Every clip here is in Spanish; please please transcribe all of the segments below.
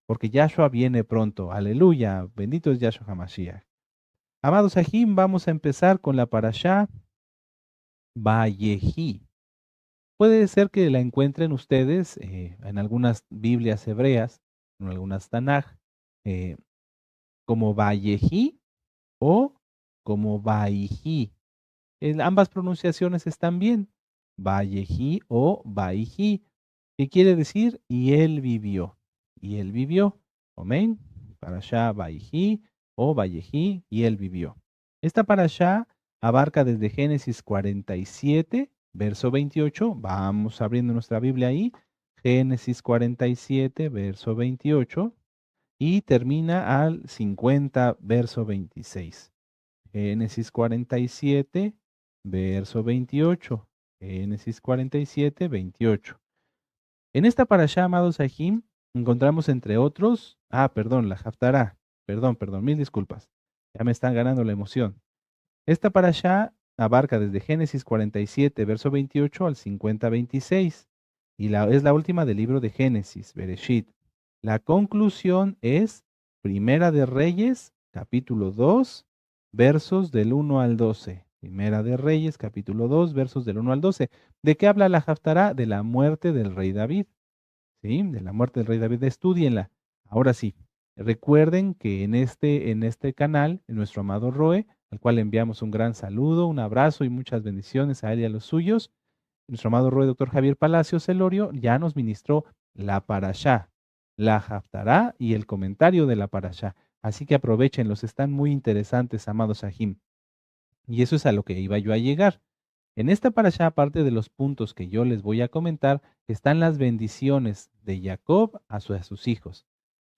porque Yahshua viene pronto. Aleluya, bendito es Yahshua HaMashiach. Amados Sahim, vamos a empezar con la parashá Vayehi. Puede ser que la encuentren ustedes en algunas Biblias hebreas, en algunas Tanaj, eh, como Vayehi o como Vaihi. Ambas pronunciaciones están bien. Vayehi o Vaihi, que quiere decir y él vivió. Y él vivió. Amén. Parashá Vaihi o Vayehi, y él vivió. Esta parashá abarca desde Génesis 47, verso 28. Vamos abriendo nuestra Biblia ahí. Génesis 47, verso 28. Y termina al 50, verso 26. Génesis 47, verso 28. Génesis 47, 28. En esta parashá, amados Sahim, encontramos entre otros, perdón, la Haftará. Perdón, mil disculpas. Ya me están ganando la emoción. Esta parashá abarca desde Génesis 47, verso 28 al 50, 26. Y es la última del libro de Génesis, Bereshit. La conclusión es Primera de Reyes, capítulo 2, versos del 1 al 12. Primera de Reyes, capítulo 2, versos del 1 al 12. ¿De qué habla la Haftará? De la muerte del rey David. ¿Sí? De la muerte del rey David. Estúdienla. Ahora sí, recuerden que en este canal, en nuestro amado Roe, al cual le enviamos un gran saludo, un abrazo y muchas bendiciones a él y a los suyos, nuestro amado Roe, doctor Javier Palacios Celorio, ya nos ministró la parashá, la haftará y el comentario de la parashá. Así que aprovechenlos, están muy interesantes, amados Sahim. Y eso es a lo que iba yo a llegar. En esta parashá, aparte de los puntos que yo les voy a comentar, están las bendiciones de Jacob a sus hijos.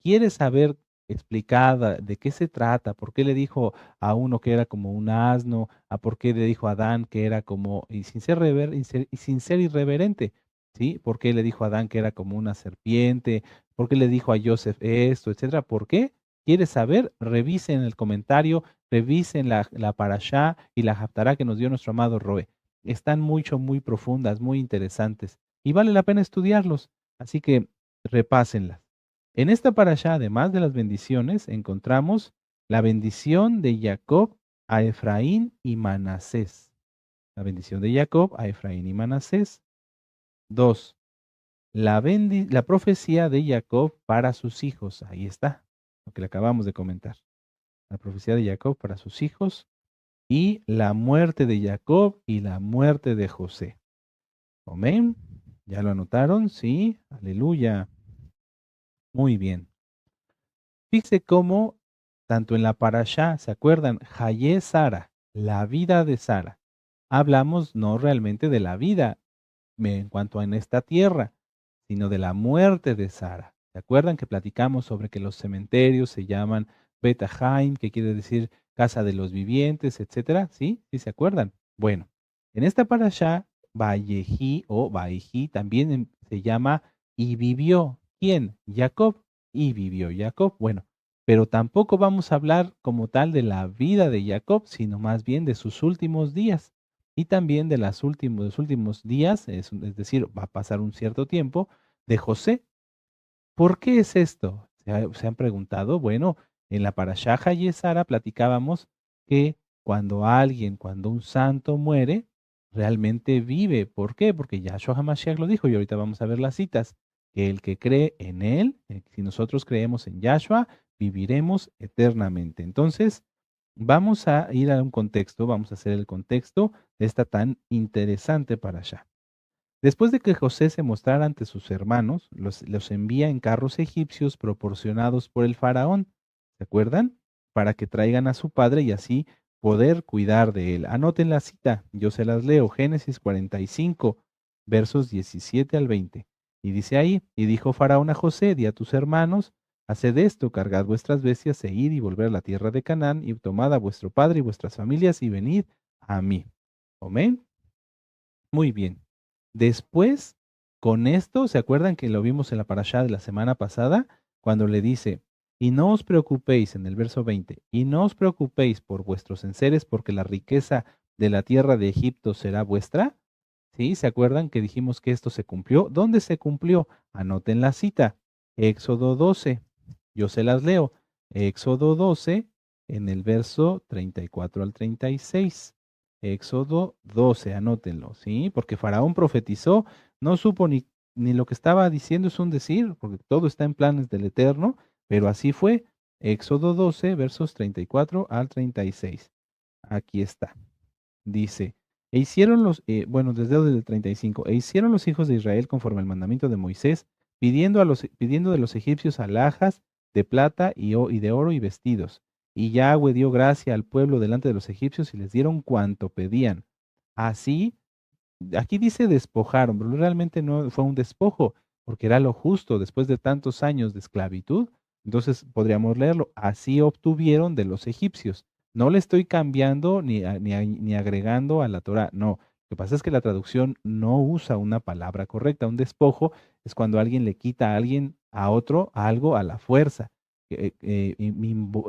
¿Quieres saber explicada de qué se trata? ¿Por qué le dijo a uno que era como un asno? ¿A por qué le dijo a Adán que era como, y sin ser irreverente? ¿Sí? ¿Por qué le dijo a Adán que era como una serpiente? ¿Por qué le dijo a Joseph esto, etcétera? ¿Por qué? ¿Quieres saber? Revisen el comentario, revisen la parashá y la haftará que nos dio nuestro amado Roe. Están muy profundas, muy interesantes y vale la pena estudiarlos. Así que repásenlas. En esta parashá, además de las bendiciones, encontramos la bendición de Jacob a Efraín y Manasés. La bendición de Jacob a Efraín y Manasés. 2. La profecía de Jacob para sus hijos. Ahí está, lo que le acabamos de comentar. La profecía de Jacob para sus hijos y la muerte de Jacob y la muerte de José. Amén. ¿Ya lo anotaron? Sí. Aleluya. Muy bien. Fíjese cómo, tanto en la parashá, ¿se acuerdan? Hayé Sara, la vida de Sara. Hablamos no realmente de la vida en cuanto a en esta tierra, sino de la muerte de Sara. ¿Se acuerdan que platicamos sobre que los cementerios se llaman Betahaim, que quiere decir casa de los vivientes, etcétera? ¿Sí? ¿Sí se acuerdan? Bueno, en esta parashá, Vayehi o Vaihi también se llama y vivió. ¿Quién? Jacob. Y vivió Jacob. Bueno, pero tampoco vamos a hablar como tal de la vida de Jacob, sino más bien de sus últimos días y también de los últimos días, es decir, va a pasar un cierto tiempo, de José. ¿Por qué es esto? ¿Se han preguntado? Bueno, en la Parashá y Sara platicábamos que cuando un santo muere, realmente vive. ¿Por qué? Porque Yahshua HaMashiach lo dijo y ahorita vamos a ver las citas, que el que cree en él, si nosotros creemos en Yahshua, viviremos eternamente. Entonces, vamos a ir a un contexto, vamos a hacer el contexto de esta tan interesante parashá. Después de que José se mostrara ante sus hermanos, los envía en carros egipcios proporcionados por el faraón, ¿se acuerdan? Para que traigan a su padre y así poder cuidar de él. Anoten la cita, yo se las leo, Génesis 45, versos 17 al 20. Y dice ahí, y dijo Faraón a José, di a tus hermanos, haced esto, cargad vuestras bestias e id y volver a la tierra de Canaán y tomad a vuestro padre y vuestras familias y venid a mí. Amén. Muy bien. Después, con esto, ¿se acuerdan que lo vimos en la parashá de la semana pasada? Cuando le dice, y no os preocupéis en el verso 20, y no os preocupéis por vuestros enseres, porque la riqueza de la tierra de Egipto será vuestra. ¿Sí? ¿Se acuerdan que dijimos que esto se cumplió? ¿Dónde se cumplió? Anoten la cita. Éxodo 12. Yo se las leo. Éxodo 12, en el verso 34 al 36. Éxodo 12, anótenlo, ¿sí? Porque Faraón profetizó, no supo ni lo que estaba diciendo es un decir, porque todo está en planes del Eterno, pero así fue. Éxodo 12, versos 34 al 36. Aquí está. Dice, desde el 35, e hicieron los hijos de Israel conforme al mandamiento de Moisés, pidiendo de los egipcios alhajas de plata y de oro y vestidos. Y Yahweh dio gracia al pueblo delante de los egipcios y les dieron cuanto pedían. Así, aquí dice despojaron, pero realmente no fue un despojo, porque era lo justo después de tantos años de esclavitud. Entonces podríamos leerlo, así obtuvieron de los egipcios. No le estoy cambiando ni agregando a la Torah, no. Lo que pasa es que la traducción no usa una palabra correcta. Un despojo es cuando alguien le quita a alguien, a otro, algo a la fuerza,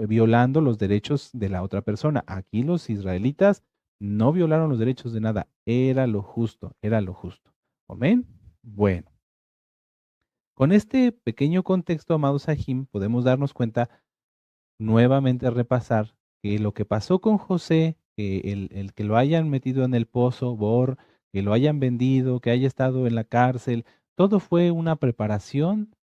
violando los derechos de la otra persona. Aquí los israelitas no violaron los derechos de nada. Era lo justo, era lo justo. ¿Amén? Bueno, con este pequeño contexto, amados Sahim, podemos darnos cuenta, nuevamente repasar, que lo que pasó con José, que el que lo hayan metido en el pozo, que lo hayan vendido, que haya estado en la cárcel, todo fue una preparación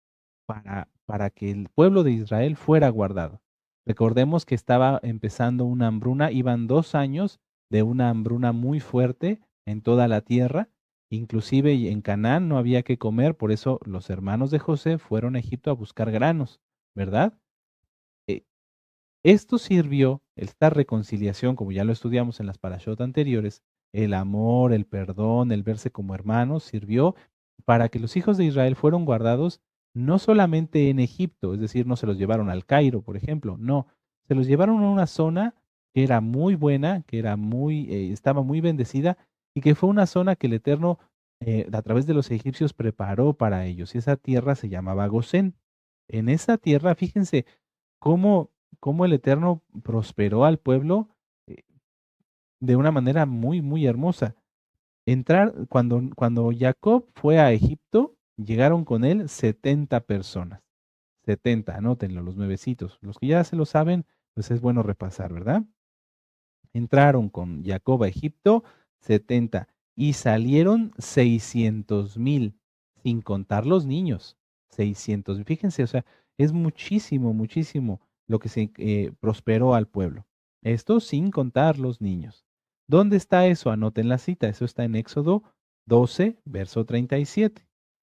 para que el pueblo de Israel fuera guardado. Recordemos que estaba empezando una hambruna, iban 2 años de una hambruna muy fuerte en toda la tierra, inclusive en Canaán no había que comer, por eso los hermanos de José fueron a Egipto a buscar granos, ¿verdad? Eh, Esto sirvió, esta reconciliación, como ya lo estudiamos en las parashot anteriores, el amor, el perdón, el verse como hermanos, sirvió para que los hijos de Israel fueron guardados no solamente en Egipto, es decir, no se los llevaron al Cairo, por ejemplo, no, se los llevaron a una zona que era muy buena, que era estaba muy bendecida y que fue una zona que el Eterno, a través de los egipcios, preparó para ellos. Y esa tierra se llamaba Gosén. En esa tierra, fíjense, cómo, cómo el Eterno prosperó al pueblo eh, de una manera muy, muy hermosa. Cuando Jacob fue a Egipto, llegaron con él 70 personas. 70, anótenlo, los nuevecitos. Los que ya se lo saben, pues es bueno repasar, ¿verdad? Entraron con Jacob a Egipto 70 y salieron 600,000, sin contar los niños. 600, fíjense, o sea, es muchísimo, muchísimo lo que se prosperó al pueblo. Esto sin contar los niños. ¿Dónde está eso? Anoten la cita. Eso está en Éxodo 12, verso 37.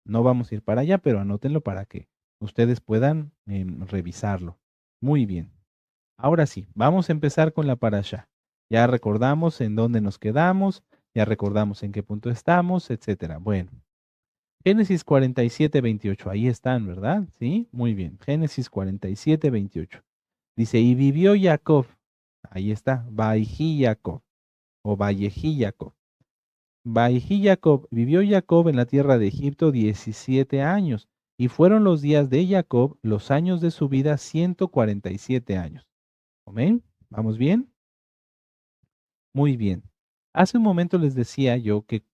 No vamos a ir para allá, pero anótenlo para que ustedes puedan revisarlo. Muy bien. Ahora sí, vamos a empezar con la parasha. Ya recordamos en dónde nos quedamos, ya recordamos en qué punto estamos, etcétera. Bueno, Génesis 47, 28, ahí están, ¿verdad? Sí, muy bien. Génesis 47, 28. Dice, y vivió Jacob, ahí está, Vaihi Jacob, o Vallejí Jacob. Vaihi Jacob, vivió Jacob en la tierra de Egipto 17 años, y fueron los días de Jacob, los años de su vida, 147 años. ¿Amén? ¿Vamos bien? Muy bien. Hace un momento les decía yo que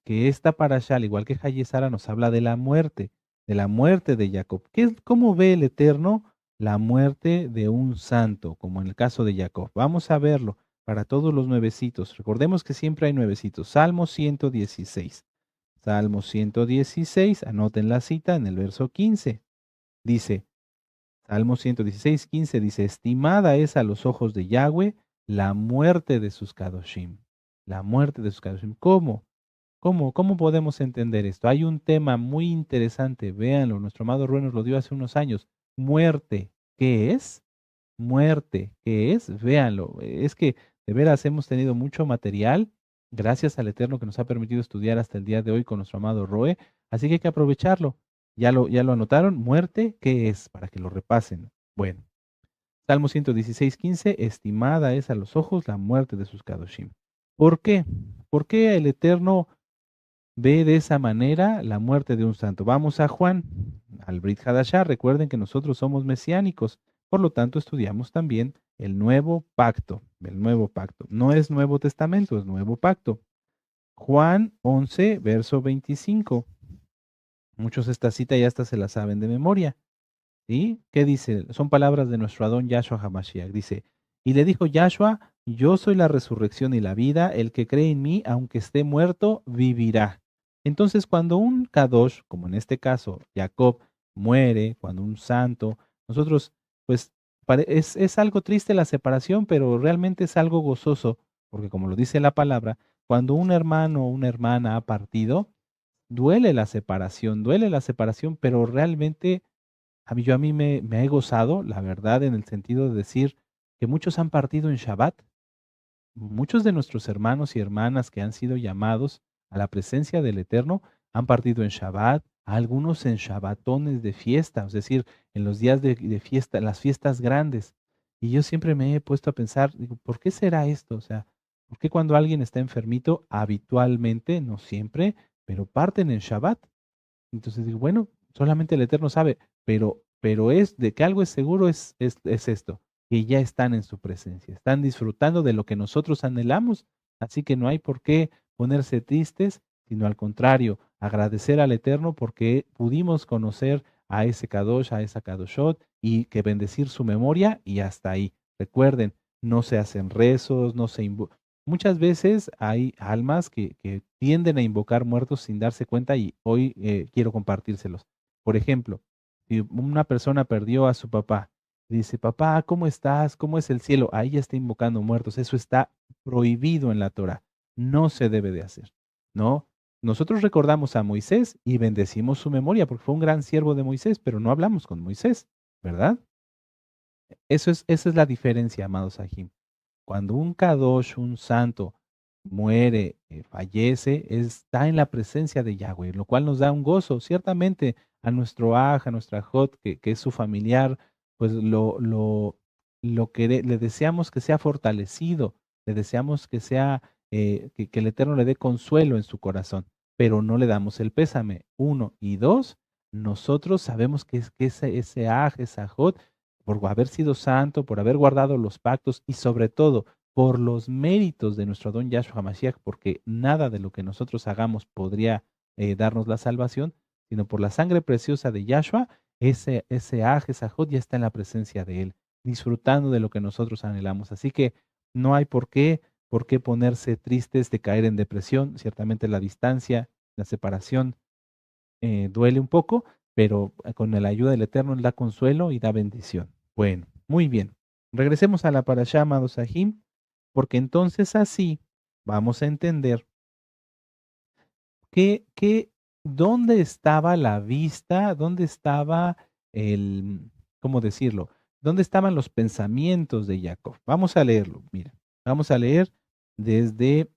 esta parasha, al igual que Hayesara, nos habla de la muerte de Jacob. ¿Cómo ve el Eterno la muerte de un santo, como en el caso de Jacob? Vamos a verlo para todos los nuevecitos. Recordemos que siempre hay nuevecitos. Salmo 116. Salmo 116, anoten la cita en el verso 15. Dice, Salmo 116, 15 dice, estimada es a los ojos de Yahweh la muerte de sus kadoshim. La muerte de sus kadoshim. ¿Cómo? ¿Cómo podemos entender esto? Hay un tema muy interesante, véanlo, nuestro amado Rubén nos lo dio hace unos años. Muerte, ¿qué es? Muerte, ¿qué es? Véanlo. Es que de veras hemos tenido mucho material, gracias al Eterno que nos ha permitido estudiar hasta el día de hoy con nuestro amado Roe, así que hay que aprovecharlo. ¿Ya lo anotaron? Muerte, ¿qué es? Para que lo repasen. Bueno, Salmo 116, 15, estimada es a los ojos la muerte de sus kadoshim. ¿Por qué? ¿Por qué el Eterno ve de esa manera la muerte de un santo? Vamos a Juan, al Brit Hadashah. Recuerden que nosotros somos mesiánicos, por lo tanto estudiamos también el nuevo pacto, el nuevo pacto. No es Nuevo Testamento, es nuevo pacto. Juan 11, verso 25. Muchos esta cita ya hasta se la saben de memoria. ¿Sí? ¿Qué dice? Son palabras de nuestro Adón Yahshua HaMashiach. Dice, y le dijo Yahshua, yo soy la resurrección y la vida, el que cree en mí, aunque esté muerto, vivirá. Entonces, cuando un Kadosh, como en este caso Jacob, muere, cuando un santo, nosotros, pues, es algo triste la separación, pero realmente es algo gozoso, porque como lo dice la palabra, cuando un hermano o una hermana ha partido, duele la separación, pero realmente a mí me he gozado, la verdad, en el sentido de decir que muchos han partido en Shabbat. Muchos de nuestros hermanos y hermanas que han sido llamados a la presencia del Eterno han partido en Shabbat, algunos en Shabbatones de fiesta, es decir, en los días de fiesta, las fiestas grandes. Y yo siempre me he puesto a pensar, digo, ¿por qué será esto? O sea, ¿por qué cuando alguien está enfermito, habitualmente, no siempre, pero parten en Shabbat? Entonces digo, bueno, solamente el Eterno sabe, pero es de que algo es seguro es esto, que ya están en su presencia, están disfrutando de lo que nosotros anhelamos, así que no hay por qué ponerse tristes, sino al contrario, agradecer al Eterno porque pudimos conocer a ese Kadosh, a esa Kadoshot, y que bendecir su memoria y hasta ahí. Recuerden, no se hacen rezos, no se muchas veces hay almas que tienden a invocar muertos sin darse cuenta y hoy quiero compartírselos. Por ejemplo, si una persona perdió a su papá, dice, papá, ¿cómo estás? ¿Cómo es el cielo? Ahí ya está invocando muertos. Eso está prohibido en la Torah. No se debe de hacer. ¿No? Nosotros recordamos a Moisés y bendecimos su memoria porque fue un gran siervo de Moisés, pero no hablamos con Moisés, ¿verdad? Esa es la diferencia, amados Sahim. Cuando un Kadosh, un santo, muere, fallece, está en la presencia de Yahweh, lo cual nos da un gozo. Ciertamente a nuestro Aj, a nuestra Jot, que es su familiar, pues le deseamos que sea fortalecido, le deseamos que sea, que el Eterno le dé consuelo en su corazón, pero no le damos el pésame. Uno y dos, nosotros sabemos que ese Aj, esa Jot, por haber sido santo, por haber guardado los pactos y sobre todo por los méritos de nuestro don Yahshua Mashiach, porque nada de lo que nosotros hagamos podría darnos la salvación, sino por la sangre preciosa de Yahshua, ese Aj, esa Jod ya está en la presencia de Él, disfrutando de lo que nosotros anhelamos. Así que no hay por qué ponerse tristes de caer en depresión. Ciertamente la distancia, la separación duele un poco, pero con la ayuda del Eterno Él da consuelo y da bendición. Bueno, muy bien. Regresemos a la parashá, amados Sahim, porque entonces así vamos a entender que dónde estaba la vista, dónde estaba ¿cómo decirlo? ¿Dónde estaban los pensamientos de Jacob? Vamos a leerlo, mira, vamos a leer desde,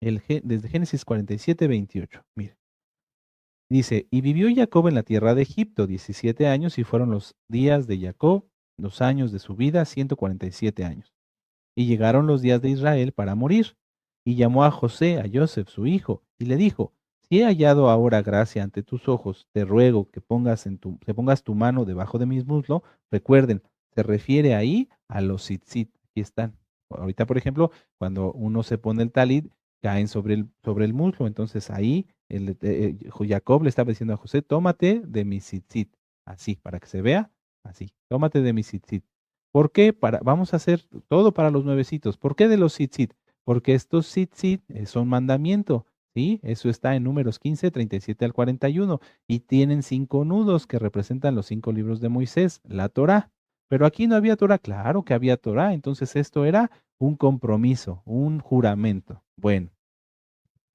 desde Génesis 47, 28. Mira. Dice, y vivió Jacob en la tierra de Egipto 17 años y fueron los días de Jacob, los años de su vida, 147 años. Y llegaron los días de Israel para morir. Y llamó a José, a Joseph, su hijo, y le dijo, si he hallado ahora gracia ante tus ojos, te ruego que pongas tu mano debajo de mis muslos. Recuerden, se refiere ahí a los tzitzit. Aquí están. Ahorita, por ejemplo, cuando uno se pone el talit, caen sobre el muslo. Entonces ahí Jacob le estaba diciendo a José, tómate de mi tzitzit. Así, para que se vea, así, tómate de mi tzitzit. ¿Por qué? Vamos a hacer todo para los nuevecitos. ¿Por qué de los tzitzit? Porque estos tzitzit son mandamiento, ¿sí? Eso está en Números 15, 37 al 41, y tienen 5 nudos que representan los 5 libros de Moisés, la Torá. Pero aquí no había Torá, claro que había Torá, entonces esto era un compromiso, un juramento. Bueno,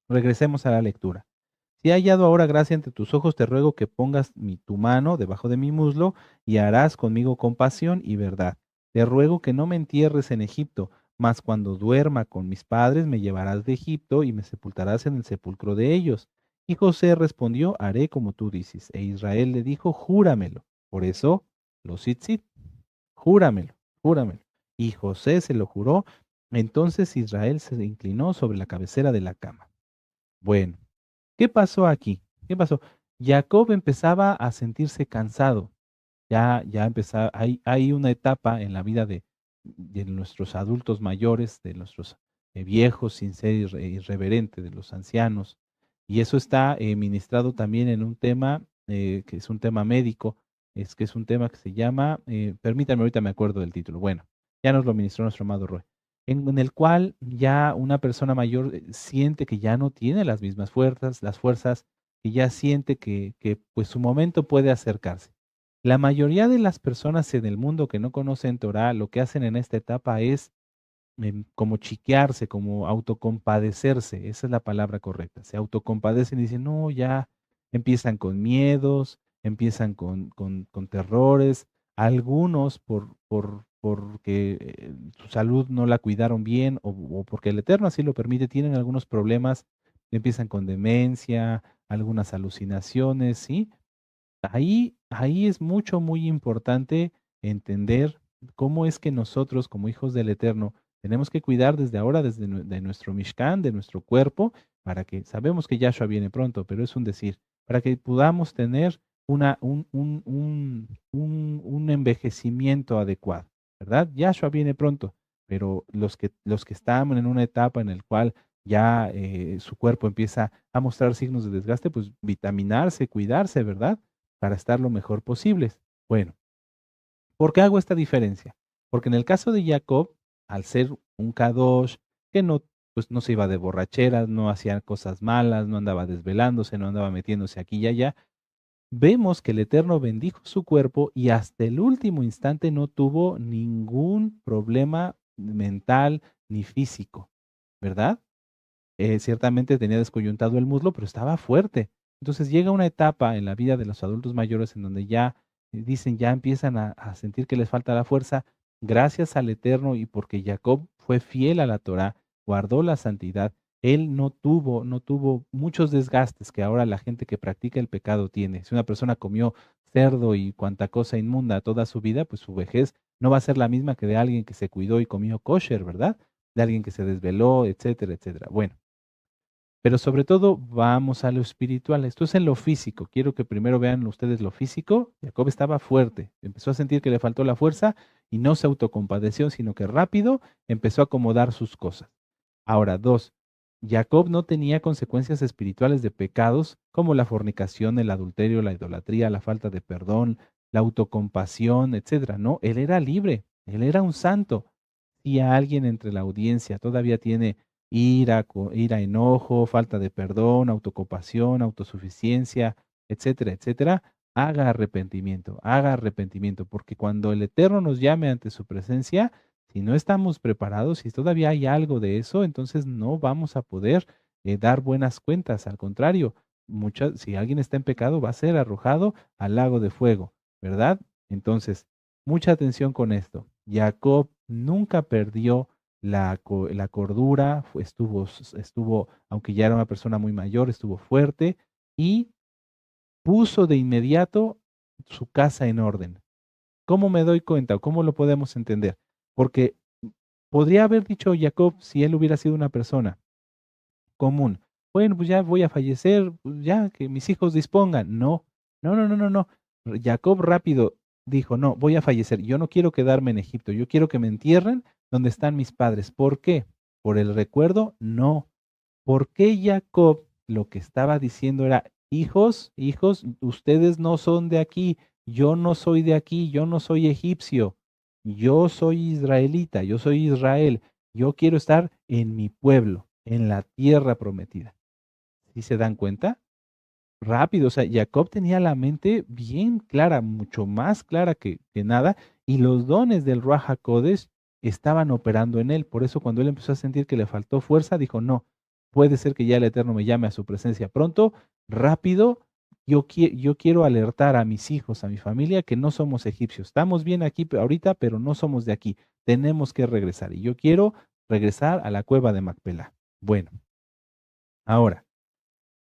regresemos a la lectura. Si he hallado ahora gracia ante tus ojos, te ruego que pongas tu mano debajo de mi muslo y harás conmigo compasión y verdad. Te ruego que no me entierres en Egipto, mas cuando duerma con mis padres me llevarás de Egipto y me sepultarás en el sepulcro de ellos. Y José respondió, haré como tú dices. E Israel le dijo, júramelo. Por eso, los tzitzit, júramelo, júramelo. Y José se lo juró. Entonces Israel se inclinó sobre la cabecera de la cama. Bueno. ¿Qué pasó aquí? ¿Qué pasó? Jacob empezaba a sentirse cansado. Ya empezaba, hay una etapa en la vida de nuestros adultos mayores, de nuestros viejos, sin ser irreverente, de los ancianos. Y eso está ministrado también en un tema que es un tema médico, es que es un tema que se llama, permítanme, ahorita me acuerdo del título, bueno, ya nos lo ministró nuestro amado Roy, en el cual ya una persona mayor siente que ya no tiene las mismas fuerzas, que ya siente que pues su momento puede acercarse. La mayoría de las personas en el mundo que no conocen Torah, lo que hacen en esta etapa es como chiquearse, como autocompadecerse, esa es la palabra correcta. Se autocompadecen y dicen, no, ya empiezan con miedos, empiezan con terrores, algunos porque su salud no la cuidaron bien o porque el Eterno así lo permite, tienen algunos problemas, empiezan con demencia, algunas alucinaciones, ¿sí? Ahí es muy importante entender cómo es que nosotros, como hijos del Eterno, tenemos que cuidar desde ahora, de nuestro Mishkan, de nuestro cuerpo, para que sabemos que Yahshua viene pronto, pero es un decir, para que podamos tener un envejecimiento adecuado, ¿verdad? Yahshua viene pronto, pero los que están en una etapa en la cual ya su cuerpo empieza a mostrar signos de desgaste, pues vitaminarse, cuidarse, ¿verdad? Para estar lo mejor posibles. Bueno, ¿por qué hago esta diferencia? Porque en el caso de Jacob, al ser un Kadosh, que no, pues no se iba de borracheras, no hacía cosas malas, no andaba desvelándose, no andaba metiéndose aquí y allá, vemos que el Eterno bendijo su cuerpo y hasta el último instante no tuvo ningún problema mental ni físico, ¿verdad? Ciertamente tenía descoyuntado el muslo, pero estaba fuerte. Entonces llega una etapa en la vida de los adultos mayores en donde ya dicen, ya empiezan a sentir que les falta la fuerza, gracias al Eterno y porque Jacob fue fiel a la Torá, guardó la santidad, él no tuvo muchos desgastes que ahora la gente que practica el pecado tiene. Si una persona comió cerdo y cuanta cosa inmunda toda su vida, pues su vejez no va a ser la misma que de alguien que se cuidó y comió kosher, ¿verdad? De alguien que se desveló, etcétera, etcétera. Bueno. Pero sobre todo vamos a lo espiritual. Esto es en lo físico. Quiero que primero vean ustedes lo físico. Jacob estaba fuerte, empezó a sentir que le faltó la fuerza y no se autocompadeció, sino que rápido empezó a acomodar sus cosas. Ahora, dos, Jacob no tenía consecuencias espirituales de pecados como la fornicación, el adulterio, la idolatría, la falta de perdón, la autocompasión, etcétera. No, él era libre, él era un santo. Si alguien entre la audiencia todavía tiene ira, enojo, falta de perdón, autocompasión, autosuficiencia, etcétera, etcétera, haga arrepentimiento, porque cuando el Eterno nos llame ante su presencia, si no estamos preparados, si todavía hay algo de eso, entonces no vamos a poder dar buenas cuentas. Al contrario, si alguien está en pecado, va a ser arrojado al lago de fuego, ¿verdad? Entonces, mucha atención con esto. Jacob nunca perdió la cordura, estuvo, aunque ya era una persona muy mayor, estuvo fuerte y puso de inmediato su casa en orden. ¿Cómo me doy cuenta o cómo lo podemos entender? Porque podría haber dicho Jacob si él hubiera sido una persona común. Bueno, pues ya voy a fallecer, pues ya que mis hijos dispongan. No, no, no, no, no, no. Jacob rápido dijo, no, voy a fallecer. Yo no quiero quedarme en Egipto. Yo quiero que me entierren donde están mis padres. ¿Por qué? ¿Por el recuerdo? No. ¿Por qué Jacob lo que estaba diciendo era, hijos, hijos, ustedes no son de aquí, yo no soy de aquí, yo no soy egipcio, yo soy israelita, yo soy Israel, yo quiero estar en mi pueblo, en la tierra prometida? ¿Sí se dan cuenta? Rápido, o sea, Jacob tenía la mente bien clara, mucho más clara que nada, y los dones del Ruach HaKodesh estaban operando en él. Por eso cuando él empezó a sentir que le faltó fuerza, dijo, no, puede ser que ya el Eterno me llame a su presencia pronto, rápido, yo quiero alertar a mis hijos, a mi familia, que no somos egipcios. Estamos bien aquí ahorita, pero no somos de aquí. Tenemos que regresar. Y yo quiero regresar a la cueva de Macpelá. Bueno, ahora.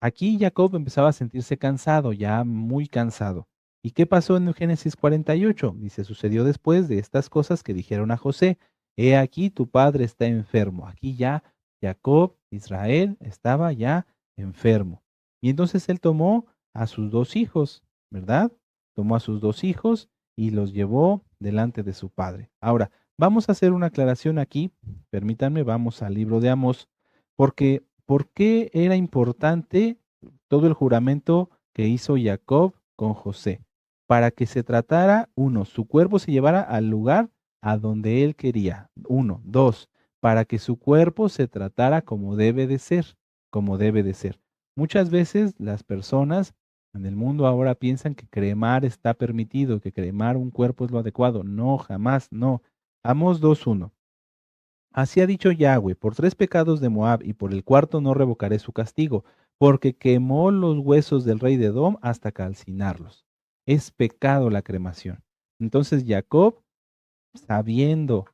Aquí Jacob empezaba a sentirse cansado, ya muy cansado. ¿Y qué pasó en Génesis 48? Dice, sucedió después de estas cosas que dijeron a José, he aquí tu padre está enfermo. Aquí ya Jacob, Israel, estaba ya enfermo. Y entonces él tomó a sus dos hijos, ¿verdad? Tomó a sus dos hijos y los llevó delante de su padre. Ahora, vamos a hacer una aclaración aquí. Permítanme, vamos al libro de Amós, porque ¿por qué era importante todo el juramento que hizo Jacob con José, para que se tratara, uno, su cuerpo se llevara al lugar a donde él quería. Uno, dos, para que su cuerpo se tratara como debe de ser, como debe de ser. Muchas veces las personas en el mundo ahora piensan que cremar está permitido, que cremar un cuerpo es lo adecuado. No, jamás, no. Amos 2:1. Así ha dicho Yahweh, por 3 pecados de Moab y por el cuarto no revocaré su castigo, porque quemó los huesos del rey de Edom hasta calcinarlos. Es pecado la cremación. Entonces Jacob, sabiendo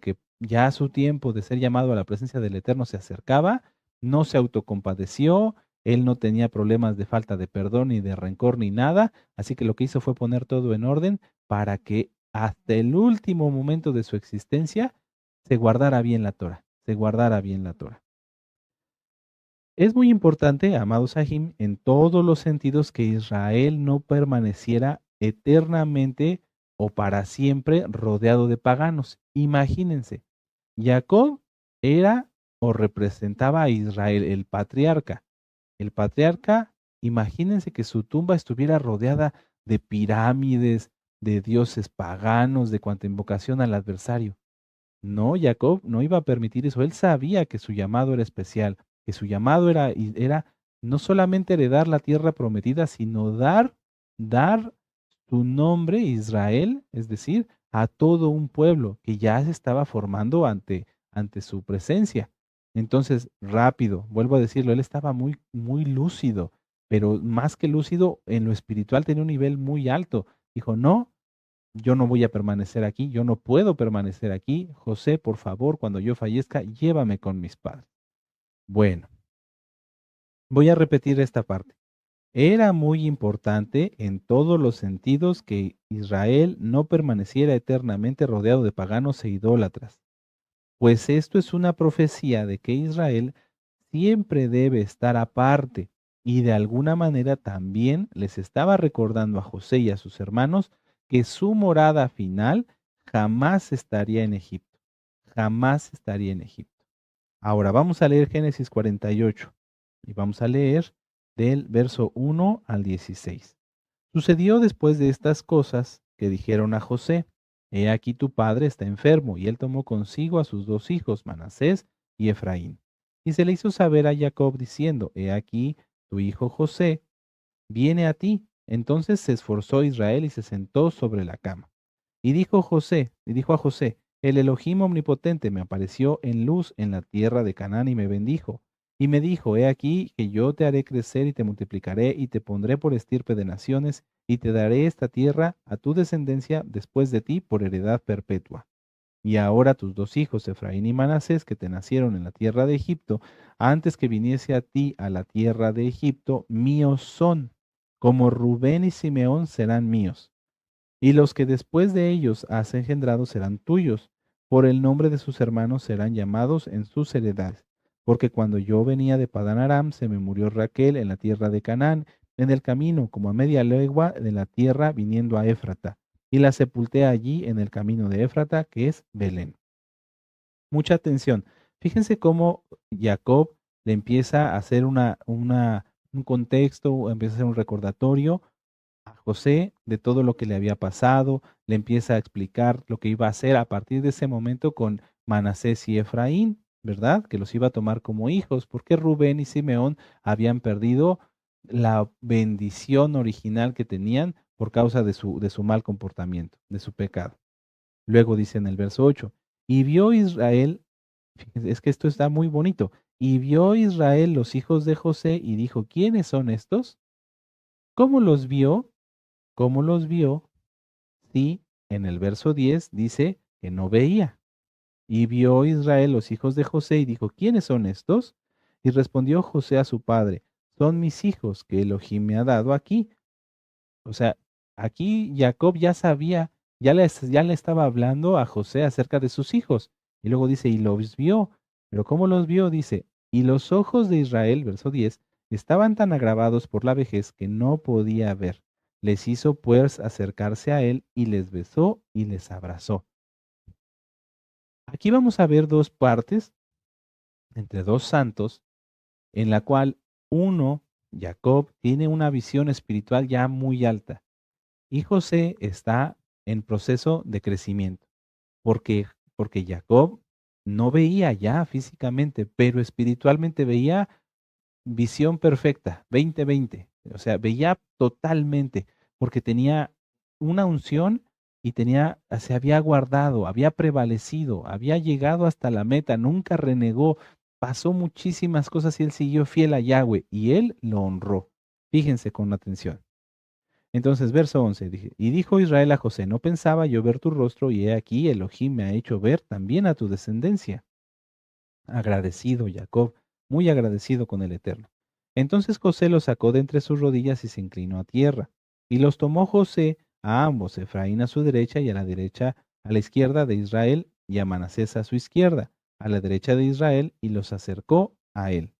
que ya su tiempo de ser llamado a la presencia del Eterno se acercaba, no se autocompadeció, él no tenía problemas de falta de perdón ni de rencor ni nada, así que lo que hizo fue poner todo en orden para que hasta el último momento de su existencia se guardara bien la Torah, se guardara bien la Torah. Es muy importante, amados Sahim, en todos los sentidos que Israel no permaneciera eternamente o para siempre rodeado de paganos. Imagínense, Jacob era o representaba a Israel, el patriarca. El patriarca, imagínense que su tumba estuviera rodeada de pirámides, de dioses paganos, de cuanta invocación al adversario. No, Jacob no iba a permitir eso. Él sabía que su llamado era especial, que su llamado era no solamente heredar la tierra prometida, sino dar su nombre, Israel, es decir, a todo un pueblo que ya se estaba formando ante su presencia. Entonces, rápido, vuelvo a decirlo, él estaba muy, muy lúcido, pero más que lúcido, en lo espiritual tenía un nivel muy alto. Dijo, no, yo no voy a permanecer aquí, yo no puedo permanecer aquí. José, por favor, cuando yo fallezca, llévame con mis padres. Bueno, voy a repetir esta parte. Era muy importante en todos los sentidos que Israel no permaneciera eternamente rodeado de paganos e idólatras, pues esto es una profecía de que Israel siempre debe estar aparte y de alguna manera también les estaba recordando a José y a sus hermanos que su morada final jamás estaría en Egipto, jamás estaría en Egipto. Ahora vamos a leer Génesis 48 y vamos a leer del verso 1 al 16. Sucedió después de estas cosas que dijeron a José, he aquí tu padre está enfermo, y él tomó consigo a sus 2 hijos, Manasés y Efraín. Y se le hizo saber a Jacob diciendo, he aquí tu hijo José viene a ti. Entonces se esforzó Israel y se sentó sobre la cama. Y dijo a José, el Elohim omnipotente me apareció en luz en la tierra de Canaán y me bendijo. Y me dijo, he aquí que yo te haré crecer y te multiplicaré y te pondré por estirpe de naciones y te daré esta tierra a tu descendencia después de ti por heredad perpetua. Y ahora tus 2 hijos, Efraín y Manasés, que te nacieron en la tierra de Egipto, antes que viniese a ti a la tierra de Egipto, míos son, como Rubén y Simeón serán míos. Y los que después de ellos has engendrado serán tuyos, por el nombre de sus hermanos serán llamados en sus heredades. Porque cuando yo venía de Padán Aram, se me murió Raquel en la tierra de Canaán, en el camino, como a media legua de la tierra, viniendo a Éfrata, y la sepulté allí en el camino de Éfrata, que es Belén. Mucha atención. Fíjense cómo Jacob le empieza a hacer un contexto, empieza a hacer un recordatorio a José de todo lo que le había pasado, le empieza a explicar lo que iba a hacer a partir de ese momento con Manasés y Efraín, ¿verdad? Que los iba a tomar como hijos, porque Rubén y Simeón habían perdido la bendición original que tenían por causa de su mal comportamiento, de su pecado. Luego dice en el verso 8, y vio Israel, fíjense, es que esto está muy bonito, y vio Israel los hijos de José y dijo, ¿quiénes son estos? ¿Cómo los vio? ¿Cómo los vio? Sí, en el verso 10 dice que no veía. Y vio Israel los hijos de José y dijo, ¿quiénes son estos? Y respondió José a su padre, son mis hijos que Elohim me ha dado aquí. O sea, aquí Jacob ya sabía, ya le estaba hablando a José acerca de sus hijos. Y luego dice, y los vio. Pero ¿cómo los vio? Dice, y los ojos de Israel, verso 10, estaban tan agravados por la vejez que no podía ver. Les hizo pues acercarse a él y les besó y les abrazó. Aquí vamos a ver 2 partes entre 2 santos, en la cual uno Jacob tiene una visión espiritual ya muy alta y José está en proceso de crecimiento, porque, porque Jacob no veía ya físicamente, pero espiritualmente veía visión perfecta, 20/20. O sea, veía totalmente, porque tenía una unción y se había guardado, había prevalecido, había llegado hasta la meta, nunca renegó, pasó muchísimas cosas y él siguió fiel a Yahweh y él lo honró. Fíjense con atención. Entonces, verso 11, y dijo Israel a José, no pensaba yo ver tu rostro, y he aquí, Elohim me ha hecho ver también a tu descendencia. Agradecido Jacob, muy agradecido con el Eterno. Entonces José los sacó de entre sus rodillas y se inclinó a tierra. Y los tomó José a ambos, Efraín a su derecha y a la derecha, a la izquierda de Israel, y a Manasés a su izquierda, a la derecha de Israel, y los acercó a él.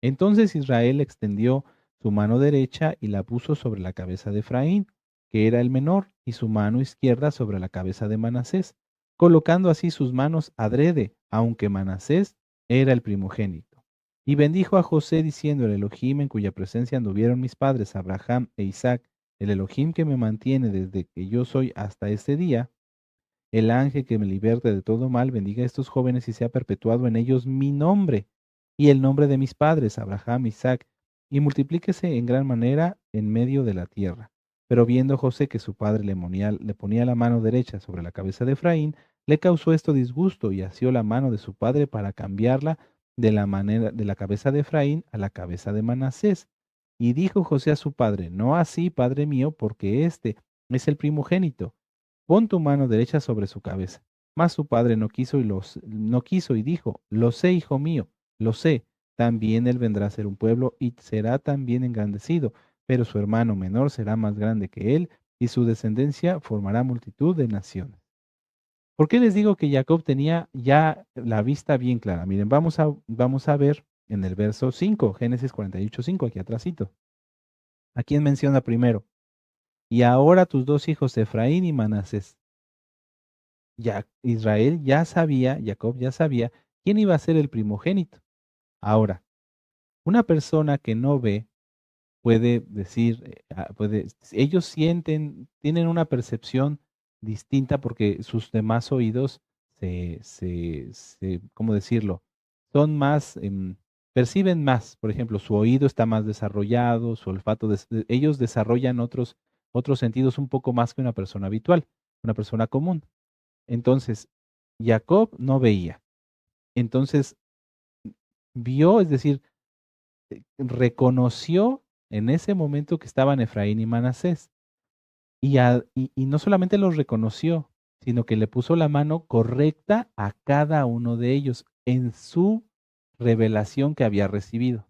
Entonces Israel extendió su mano derecha y la puso sobre la cabeza de Efraín, que era el menor, y su mano izquierda sobre la cabeza de Manasés, colocando así sus manos adrede, aunque Manasés era el primogénito. Y bendijo a José diciendo, el Elohim en cuya presencia anduvieron mis padres Abraham e Isaac, el Elohim que me mantiene desde que yo soy hasta este día, el ángel que me liberte de todo mal, bendiga a estos jóvenes y sea perpetuado en ellos mi nombre y el nombre de mis padres, Abraham, Isaac, y multiplíquese en gran manera en medio de la tierra. Pero viendo José que su padre le ponía la mano derecha sobre la cabeza de Efraín, le causó esto disgusto y asió la mano de su padre para cambiarla de la manera de la cabeza de Efraín a la cabeza de Manasés. Y dijo José a su padre, no así, padre mío, porque este es el primogénito. Pon tu mano derecha sobre su cabeza. Mas su padre no quiso y dijo, lo sé, hijo mío, lo sé, también él vendrá a ser un pueblo y será también engrandecido, pero su hermano menor será más grande que él y su descendencia formará multitud de naciones. ¿Por qué les digo que Jacob tenía ya la vista bien clara? Miren, vamos a ver en el verso 5, Génesis 48:5, aquí atrásito. ¿A quién menciona primero? Y ahora tus dos hijos, Efraín y Manasés. Ya Israel ya sabía, Jacob ya sabía quién iba a ser el primogénito. Ahora, una persona que no ve puede decir, ellos sienten, tienen una percepción distinta porque sus demás oídos ¿cómo decirlo? Son más, perciben más. Por ejemplo, su oído está más desarrollado, su olfato, ellos desarrollan otros sentidos un poco más que una persona habitual, una persona común. Entonces, Jacob no veía. Entonces, vio, es decir, reconoció en ese momento que estaban Efraín y Manasés. Y no solamente los reconoció, sino que le puso la mano correcta a cada uno de ellos en su revelación que había recibido.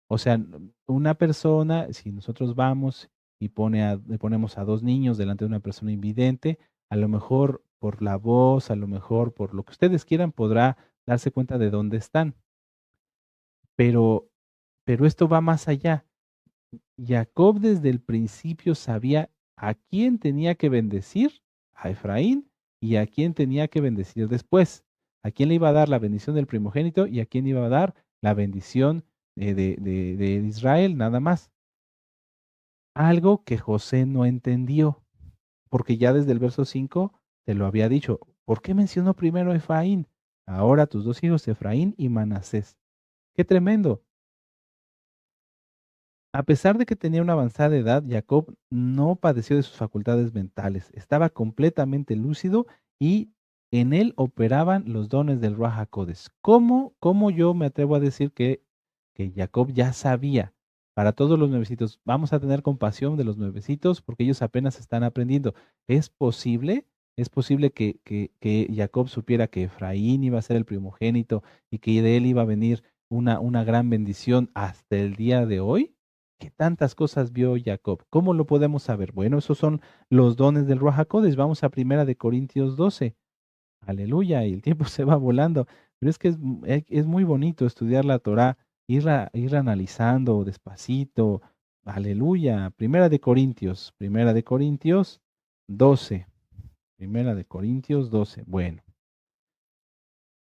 O sea, una persona, si nosotros vamos y le ponemos a dos niños delante de una persona invidente, a lo mejor por la voz, a lo mejor por lo que ustedes quieran, podrá darse cuenta de dónde están. Pero, pero esto va más allá. Jacob desde el principio sabía a quién tenía que bendecir, a Efraín, y a quién tenía que bendecir después. A quién le iba a dar la bendición del primogénito y a quién iba a dar la bendición de Israel, nada más. Algo que José no entendió, porque ya desde el verso 5 te lo había dicho. ¿Por qué mencionó primero a Efraín? Ahora tus dos hijos, Efraín y Manasés. ¡Qué tremendo! A pesar de que tenía una avanzada edad, Jacob no padeció de sus facultades mentales. Estaba completamente lúcido y en él operaban los dones del Ruach HaKodesh. ¿Cómo yo me atrevo a decir que Jacob ya sabía? Para todos los nuevecitos, vamos a tener compasión de los nuevecitos porque ellos apenas están aprendiendo. ¿Es posible? ¿Es posible que Jacob supiera que Efraín iba a ser el primogénito y que de él iba a venir una gran bendición hasta el día de hoy? ¿Qué tantas cosas vio Jacob? ¿Cómo lo podemos saber? Bueno, esos son los dones del Ruach HaKodesh. Vamos a Primera de Corintios 12. Aleluya, y el tiempo se va volando. Pero es que es muy bonito estudiar la Torá, ir analizando despacito. Aleluya. Primera de Corintios 12. Primera de Corintios 12. Bueno,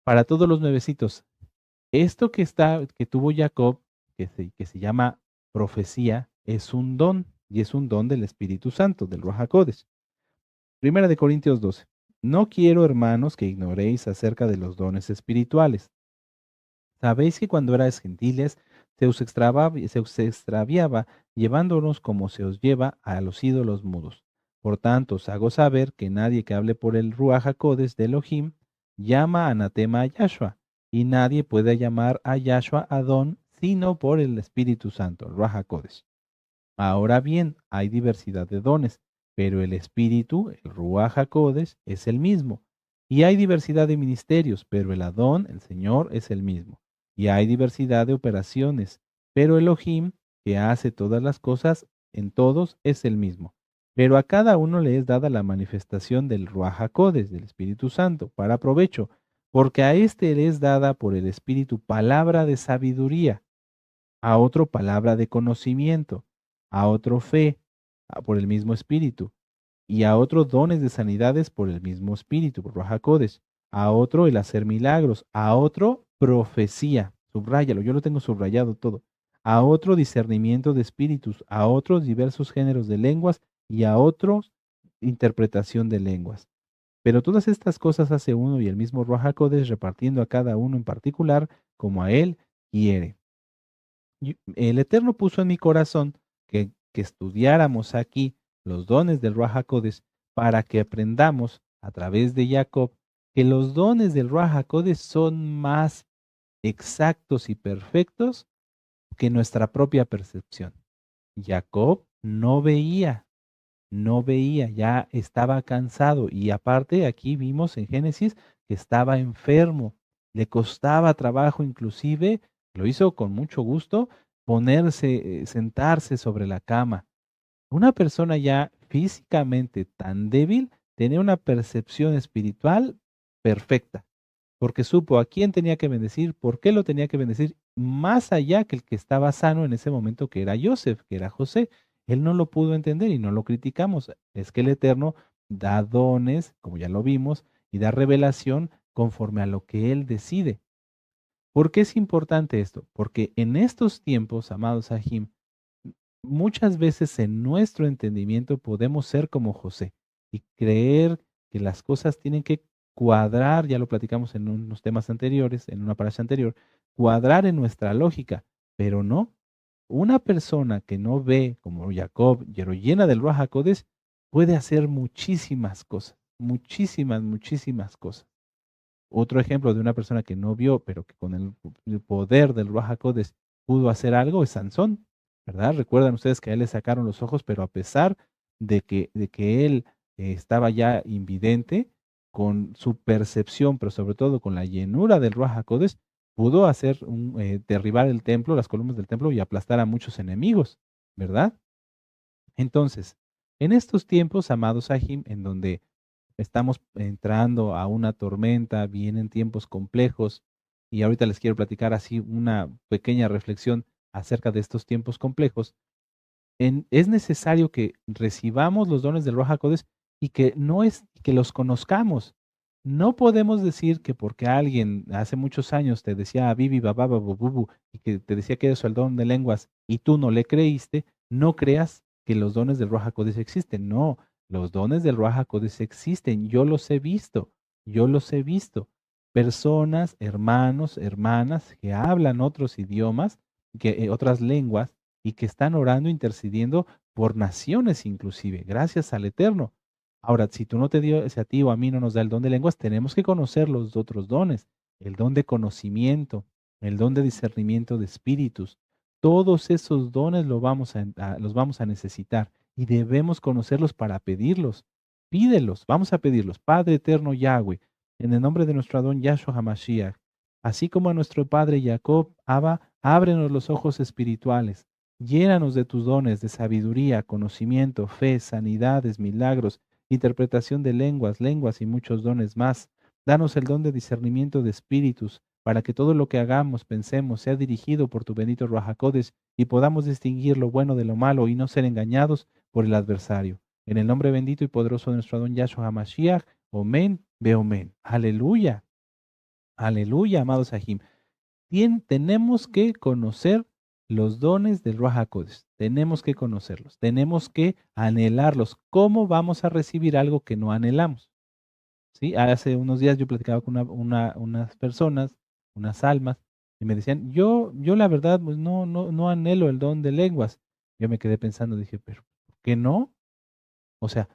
para todos los nuevecitos, esto que tuvo Jacob, que se llama Profecía es un don, y es un don del Espíritu Santo, del Ruach HaKodesh. Primera de Corintios 12. No quiero, hermanos, que ignoréis acerca de los dones espirituales. Sabéis que cuando erais gentiles, se os extraviaba, llevándonos como se os lleva a los ídolos mudos. Por tanto, os hago saber que nadie que hable por el Ruach HaKodesh de Elohim llama anatema a Yahshua, y nadie puede llamar a Yahshua Adón sino por el Espíritu Santo, el Ruach HaKodesh. Ahora bien, hay diversidad de dones, pero el Espíritu, el Ruach HaKodesh, es el mismo. Y hay diversidad de ministerios, pero el Adón, el Señor, es el mismo. Y hay diversidad de operaciones, pero Elohim, que hace todas las cosas en todos, es el mismo. Pero a cada uno le es dada la manifestación del Ruach HaKodesh, del Espíritu Santo, para provecho, porque a éste le es dada por el Espíritu palabra de sabiduría, a otro palabra de conocimiento, a otro fe por el mismo Espíritu, y a otro dones de sanidades por el mismo Espíritu, por Ruach HaKodesh, a otro el hacer milagros, a otro profecía, subráyalo, yo lo tengo subrayado todo, a otro discernimiento de espíritus, a otros diversos géneros de lenguas y a otros interpretación de lenguas. Pero todas estas cosas hace uno y el mismo Ruach HaKodesh, repartiendo a cada uno en particular como a él quiere. El Eterno puso en mi corazón que estudiáramos aquí los dones del Ruach HaKodesh para que aprendamos a través de Jacob que los dones del Ruach HaKodesh son más exactos y perfectos que nuestra propia percepción. Jacob no veía, ya estaba cansado y aparte aquí vimos en Génesis que estaba enfermo, le costaba trabajo inclusive, lo hizo con mucho gusto, sentarse sobre la cama. Una persona ya físicamente tan débil tenía una percepción espiritual perfecta, porque supo a quién tenía que bendecir, por qué lo tenía que bendecir, más allá que el que estaba sano en ese momento, que era Joseph, que era José. Él no lo pudo entender y no lo criticamos. Es que el Eterno da dones, como ya lo vimos, y da revelación conforme a lo que Él decide. ¿Por qué es importante esto? Porque en estos tiempos, amados Ahim, muchas veces en nuestro entendimiento podemos ser como José y creer que las cosas tienen que cuadrar, ya lo platicamos en unos temas anteriores, en una parasha anterior, cuadrar en nuestra lógica, pero no. Una persona que no ve como Jacob, pero llena del Ruach HaKodesh, puede hacer muchísimas cosas, muchísimas, muchísimas cosas. Otro ejemplo de una persona que no vio, pero que con el poder del Ruach HaKodesh pudo hacer algo, es Sansón, ¿verdad? Recuerdan ustedes que a él le sacaron los ojos, pero a pesar de que él estaba ya invidente, con su percepción, pero sobre todo con la llenura del Ruach HaKodesh, pudo derribar el templo, las columnas del templo y aplastar a muchos enemigos, ¿verdad? Entonces, en estos tiempos, amados Sahim, en donde estamos entrando a una tormenta, vienen tiempos complejos, y ahorita les quiero platicar así una pequeña reflexión acerca de estos tiempos complejos. Es necesario que recibamos los dones del Ruach HaKodesh y que los conozcamos. No podemos decir que porque alguien hace muchos años te decía bibi, babá, babububu, y que te decía que eres el don de lenguas y tú no le creíste, no creas que los dones del Ruach HaKodesh existen. No, los dones del Ruach HaKodesh existen. Yo los he visto. Yo los he visto. Personas, hermanos, hermanas que hablan otros idiomas, otras lenguas, y que están orando, intercediendo por naciones inclusive, gracias al Eterno. Ahora, si tú no te dio, si a ti o a mí no nos da el don de lenguas, tenemos que conocer los otros dones, el don de conocimiento, el don de discernimiento de espíritus. Todos esos dones los vamos a necesitar y debemos conocerlos para pedirlos. Pídelos, vamos a pedirlos. Padre eterno Yahweh, en el nombre de nuestro Adón Yahshua HaMashiach, así como a nuestro Padre Jacob, Abba, ábrenos los ojos espirituales. Llénanos de tus dones de sabiduría, conocimiento, fe, sanidades, milagros, interpretación de lenguas y muchos dones más. Danos el don de discernimiento de espíritus, para que todo lo que hagamos, pensemos, sea dirigido por tu bendito Ruach HaKodesh y podamos distinguir lo bueno de lo malo y no ser engañados por el adversario. En el nombre bendito y poderoso de nuestro Adón Yahshua HaMashiach, Omen, Beomen. Aleluya, aleluya, amados Ahim. Tenemos que conocer los dones del Ruach HaKodesh. Tenemos que conocerlos, tenemos que anhelarlos. ¿Cómo vamos a recibir algo que no anhelamos? ¿Sí? Hace unos días yo platicaba con unas personas, unas almas, y me decían, yo la verdad, pues no anhelo el don de lenguas. Yo me quedé pensando, dije, pero ¿por qué no? O sea,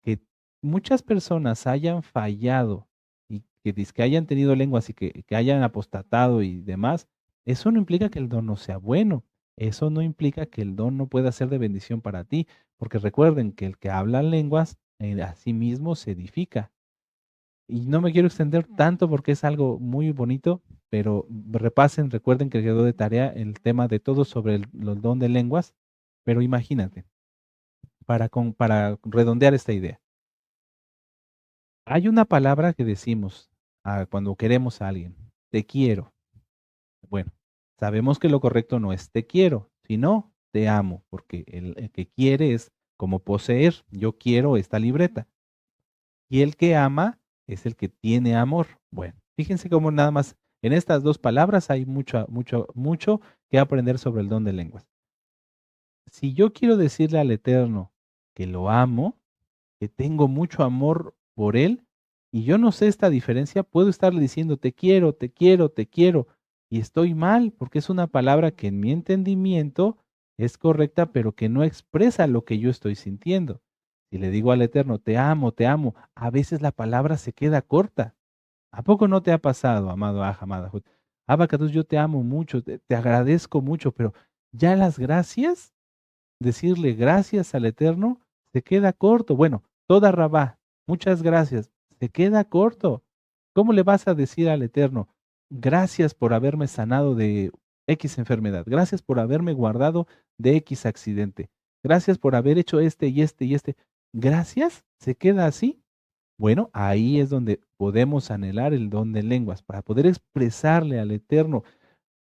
que muchas personas hayan fallado y que hayan tenido lenguas y que hayan apostatado y demás, eso no implica que el don no sea bueno. Eso no implica que el don no pueda ser de bendición para ti, porque recuerden que el que habla lenguas a sí mismo se edifica. Y no me quiero extender tanto porque es algo muy bonito, pero repasen, recuerden que quedó de tarea el tema de todo sobre el don de lenguas, pero imagínate, para redondear esta idea. Hay una palabra que decimos cuando queremos a alguien, te quiero. Bueno, sabemos que lo correcto no es te quiero, sino te amo, porque el que quiere es como poseer, yo quiero esta libreta. Y el que ama es el que tiene amor. Bueno, fíjense cómo nada más en estas dos palabras hay mucho que aprender sobre el don de lenguas. Si yo quiero decirle al Eterno que lo amo, que tengo mucho amor por él, y yo no sé esta diferencia, puedo estarle diciendo te quiero, te quiero, te quiero, y estoy mal, porque es una palabra que en mi entendimiento es correcta, pero que no expresa lo que yo estoy sintiendo. Si le digo al Eterno, te amo, a veces la palabra se queda corta. ¿A poco no te ha pasado, amado Aj, amada Jud? Abacatus, yo te amo mucho, te agradezco mucho, pero ya las gracias, decirle gracias al Eterno, se queda corto. Bueno, toda Rabá, muchas gracias, se queda corto. ¿Cómo le vas a decir al Eterno, gracias por haberme sanado de X enfermedad, gracias por haberme guardado de X accidente, gracias por haber hecho este y este y este? Gracias, se queda así. Bueno, ahí es donde podemos anhelar el don de lenguas para poder expresarle al Eterno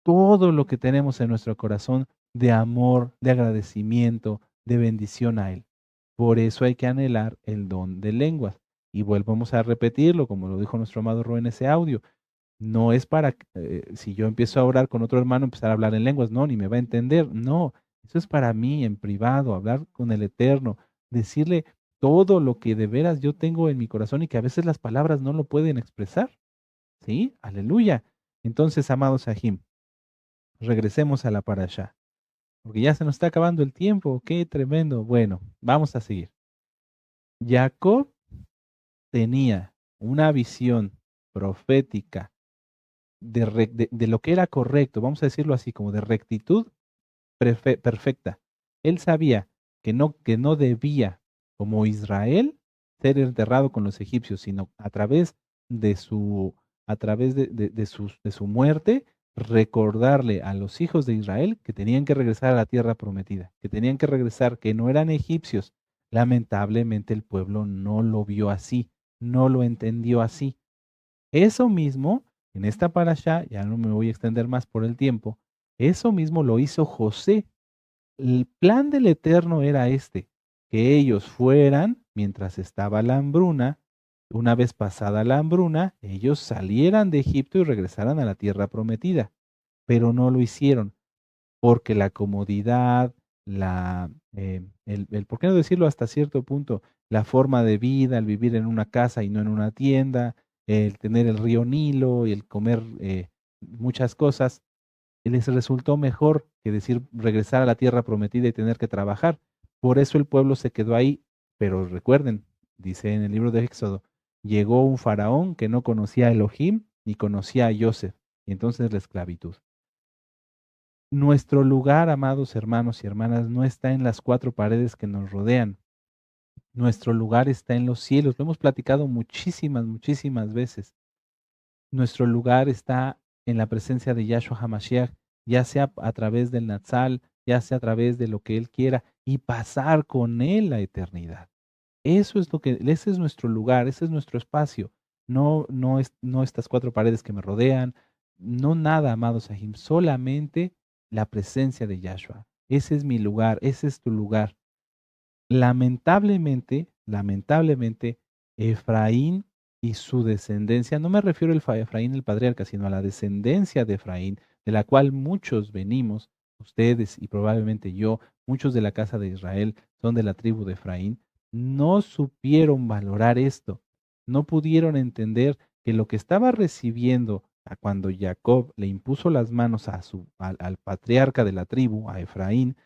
todo lo que tenemos en nuestro corazón de amor, de agradecimiento, de bendición a Él. Por eso hay que anhelar el don de lenguas. Y volvemos a repetirlo, como lo dijo nuestro amado Ro en ese audio. No es para, si yo empiezo a orar con otro hermano, empezar a hablar en lenguas, no, ni me va a entender. No, eso es para mí en privado, hablar con el Eterno, decirle todo lo que de veras yo tengo en mi corazón y que a veces las palabras no lo pueden expresar. ¿Sí? Aleluya. Entonces, amados Sahim, regresemos a la parashá, porque ya se nos está acabando el tiempo. Qué tremendo. Bueno, vamos a seguir. Jacob tenía una visión profética de lo que era correcto, vamos a decirlo así, como de rectitud perfecta. Él sabía que no debía, como Israel, ser enterrado con los egipcios, sino a través de a través de su muerte, recordarle a los hijos de Israel que tenían que regresar a la tierra prometida, que tenían que regresar, que no eran egipcios. Lamentablemente el pueblo no lo vio así, no lo entendió así. Eso mismo, en esta parashá, ya no me voy a extender más por el tiempo, eso mismo lo hizo José. El plan del Eterno era este, que ellos fueran, mientras estaba la hambruna, una vez pasada la hambruna, ellos salieran de Egipto y regresaran a la tierra prometida, pero no lo hicieron, porque la comodidad, ¿por qué no decirlo hasta cierto punto? La forma de vida, el vivir en una casa y no en una tienda, el tener el río Nilo y el comer muchas cosas, les resultó mejor que decir regresar a la tierra prometida y tener que trabajar. Por eso el pueblo se quedó ahí. Pero recuerden, dice en el libro de Éxodo, llegó un faraón que no conocía a Elohim ni conocía a Joseph, y entonces la esclavitud. Nuestro lugar, amados hermanos y hermanas, no está en las cuatro paredes que nos rodean. Nuestro lugar está en los cielos. Lo hemos platicado muchísimas veces. Nuestro lugar está en la presencia de Yahshua HaMashiach, ya sea a través del Natsal, ya sea a través de lo que Él quiera, y pasar con Él la eternidad. Ese es nuestro lugar, ese es nuestro espacio. No estas cuatro paredes que me rodean, no nada, amados Sahim, solamente la presencia de Yahshua. Ese es mi lugar, ese es tu lugar. Lamentablemente, Efraín y su descendencia, no me refiero a Efraín el patriarca, sino a la descendencia de Efraín, de la cual muchos venimos, ustedes y probablemente yo, muchos de la casa de Israel son de la tribu de Efraín, no supieron valorar esto, no pudieron entender que lo que estaba recibiendo cuando Jacob le impuso las manos al patriarca de la tribu, a Efraín,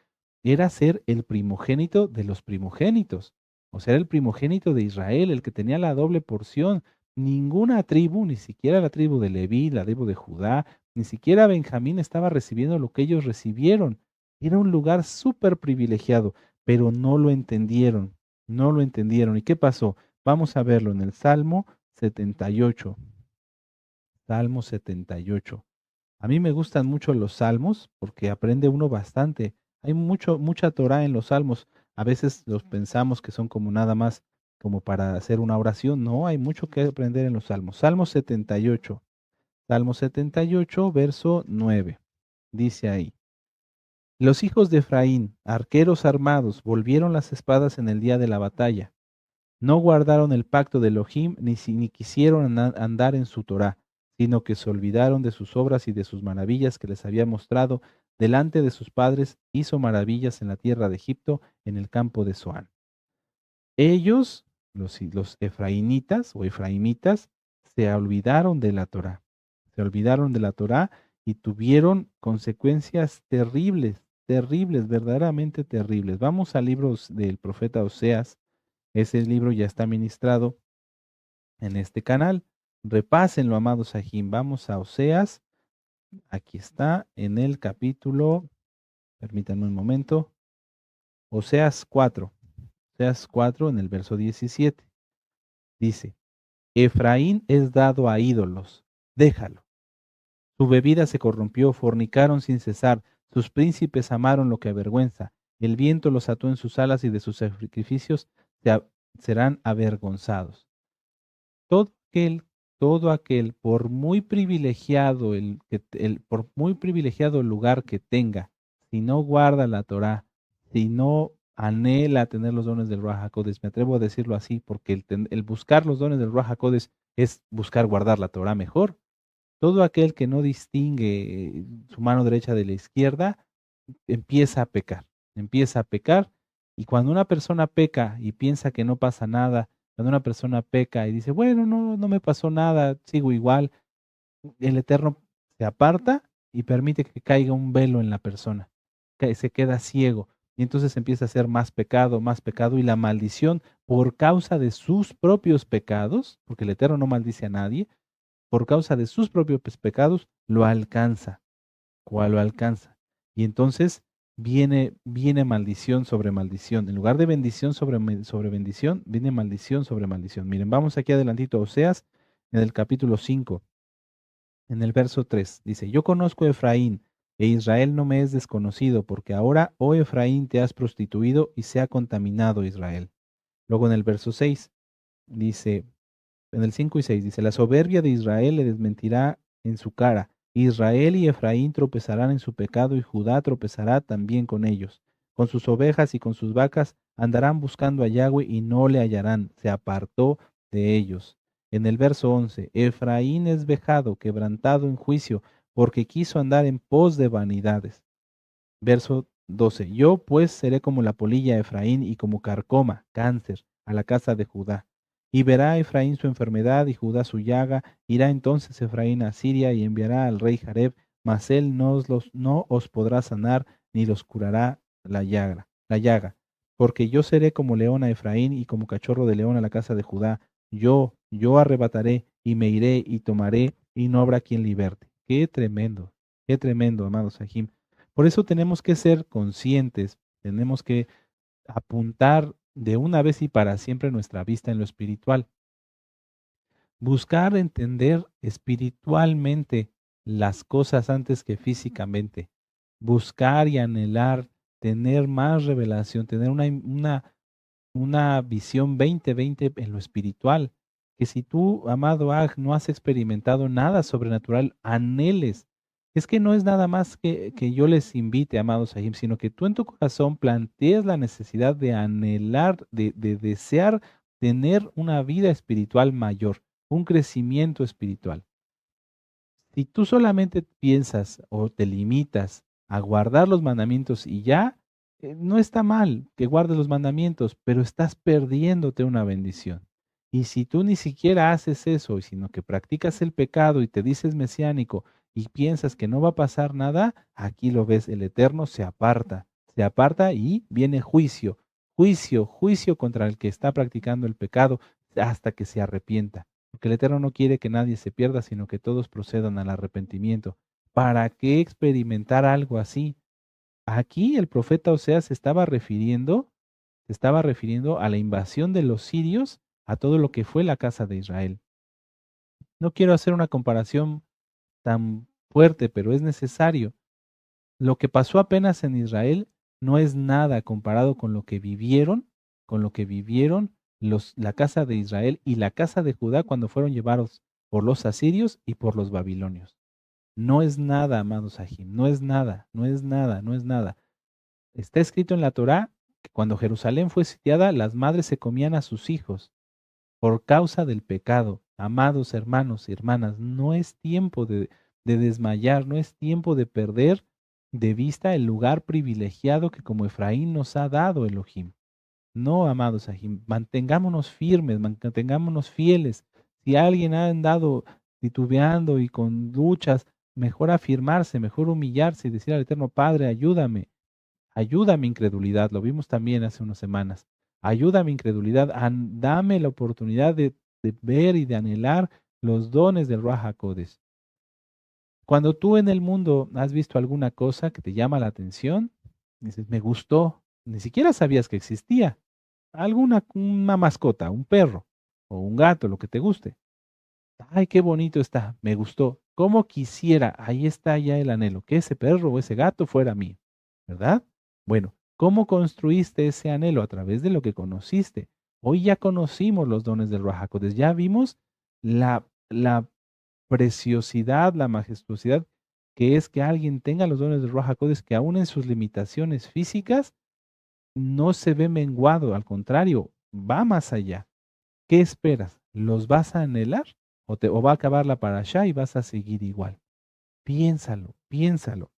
era ser el primogénito de los primogénitos, o sea, era el primogénito de Israel, el que tenía la doble porción. Ninguna tribu, ni siquiera la tribu de Leví, la tribu de Judá, ni siquiera Benjamín estaba recibiendo lo que ellos recibieron. Era un lugar súper privilegiado, pero no lo entendieron, no lo entendieron. ¿Y qué pasó? Vamos a verlo en el Salmo 78. Salmo 78. A mí me gustan mucho los salmos porque aprende uno bastante. Hay mucha Torah en los salmos. A veces los pensamos que son como nada más como para hacer una oración. No, hay mucho que aprender en los salmos. Salmo 78. Salmo 78, verso 9. Dice ahí: Los hijos de Efraín, arqueros armados, volvieron las espadas en el día de la batalla. No guardaron el pacto de Elohim, ni quisieron andar en su Torá, sino que se olvidaron de sus obras y de sus maravillas que les había mostrado delante de sus padres. Hizo maravillas en la tierra de Egipto, en el campo de Zoán. Ellos, los efraínitas o efraimitas, se olvidaron de la Torá. Se olvidaron de la Torá y tuvieron consecuencias terribles, terribles, verdaderamente terribles. Vamos a libros del profeta Oseas. Ese libro ya está ministrado en este canal. Repásenlo, amados Sahim. Vamos a Oseas. Aquí está en el capítulo, permítanme un momento, Oseas 4. Oseas 4 en el verso 17. Dice: Efraín es dado a ídolos, déjalo. Su bebida se corrompió, fornicaron sin cesar, sus príncipes amaron lo que avergüenza. El viento los ató en sus alas y de sus sacrificios serán avergonzados. Todo aquel, todo aquel, por muy privilegiado por muy privilegiado el lugar que tenga, si no guarda la Torá, si no anhela tener los dones del Ruach HaKodesh, me atrevo a decirlo así, porque el buscar los dones del Ruach HaKodesh es buscar guardar la Torá mejor. Todo aquel que no distingue su mano derecha de la izquierda, empieza a pecar, y cuando una persona peca y piensa que no pasa nada, cuando una persona peca y dice, bueno, no me pasó nada, sigo igual, el Eterno se aparta y permite que caiga un velo en la persona, que se queda ciego, y entonces empieza a hacer más pecado, y la maldición por causa de sus propios pecados, porque el Eterno no maldice a nadie, por causa de sus propios pecados, lo alcanza. ¿Cuál lo alcanza? Y entonces viene maldición sobre maldición. En lugar de bendición sobre bendición, viene maldición sobre maldición. Miren, vamos aquí adelantito a Oseas, en el capítulo 5, en el verso 3. Dice: Yo conozco a Efraín, e Israel no me es desconocido, porque ahora, oh Efraín, te has prostituido y se ha contaminado Israel. Luego en el verso 6 dice, en el 5 y 6 dice: La soberbia de Israel le desmentirá en su cara. Israel y Efraín tropezarán en su pecado, y Judá tropezará también con ellos. Con sus ovejas y con sus vacas andarán buscando a Yahweh y no le hallarán. Se apartó de ellos. En el verso 11: Efraín es vejado, quebrantado en juicio, porque quiso andar en pos de vanidades. Verso 12: Yo pues seré como la polilla a Efraín y como carcoma, cáncer, a la casa de Judá. Y verá Efraín su enfermedad y Judá su llaga. Irá entonces Efraín a Siria y enviará al rey Jareb, mas él no os podrá sanar ni los curará la llaga. Porque yo seré como león a Efraín y como cachorro de león a la casa de Judá. Yo arrebataré y me iré y tomaré y no habrá quien liberte. Qué tremendo, amados Sahim. Por eso tenemos que ser conscientes, tenemos que apuntar de una vez y para siempre nuestra vista en lo espiritual. Buscar entender espiritualmente las cosas antes que físicamente. Buscar y anhelar tener más revelación, tener una visión 2020 en lo espiritual. Que si tú, amado Aj, no has experimentado nada sobrenatural, anheles. Es que no es nada más que yo les invite, amados Sahim, sino que tú en tu corazón plantees la necesidad de anhelar, de desear tener una vida espiritual mayor, un crecimiento espiritual. Si tú solamente piensas o te limitas a guardar los mandamientos y ya, no está mal que guardes los mandamientos, pero estás perdiéndote una bendición. Y si tú ni siquiera haces eso, sino que practicas el pecado y te dices mesiánico y piensas que no va a pasar nada, aquí lo ves, el Eterno se aparta y viene juicio, juicio, juicio contra el que está practicando el pecado hasta que se arrepienta. Porque el Eterno no quiere que nadie se pierda, sino que todos procedan al arrepentimiento. ¿Para qué experimentar algo así? Aquí el profeta Oseas se estaba refiriendo a la invasión de los sirios, a todo lo que fue la casa de Israel. No quiero hacer una comparación tan fuerte, pero es necesario. Lo que pasó apenas en Israel no es nada comparado con lo que vivieron la casa de Israel y la casa de Judá cuando fueron llevados por los asirios y por los babilonios. No es nada, amados Ajim, no es nada, no es nada, no es nada. Está escrito en la Torá que cuando Jerusalén fue sitiada, las madres se comían a sus hijos por causa del pecado. Amados hermanos y hermanas, no es tiempo de desmayar, no es tiempo de perder de vista el lugar privilegiado que como Efraín nos ha dado Elohim. No, amados Ajim, mantengámonos firmes, mantengámonos fieles. Si alguien ha andado titubeando y con luchas, mejor afirmarse, mejor humillarse y decir al Eterno Padre, ayúdame, ayuda a mi incredulidad. Lo vimos también hace unas semanas. Ayuda a mi incredulidad, dame la oportunidad de ver y de anhelar los dones del Ruach HaKodesh. Cuando tú en el mundo has visto alguna cosa que te llama la atención, dices, me gustó, ni siquiera sabías que existía. Una mascota, un perro o un gato, lo que te guste. Ay, qué bonito está, me gustó. Cómo quisiera, ahí está ya el anhelo, que ese perro o ese gato fuera mío, ¿verdad? Bueno, ¿cómo construiste ese anhelo? A través de lo que conociste. Hoy ya conocimos los dones del Ruach HaKodesh, ya vimos la preciosidad, la majestuosidad que es que alguien tenga los dones del Ruach HaKodesh, que aún en sus limitaciones físicas no se ve menguado, al contrario, va más allá. ¿Qué esperas? ¿Los vas a anhelar? ¿O va a acabar la parashá y vas a seguir igual? Piénsalo, piénsalo.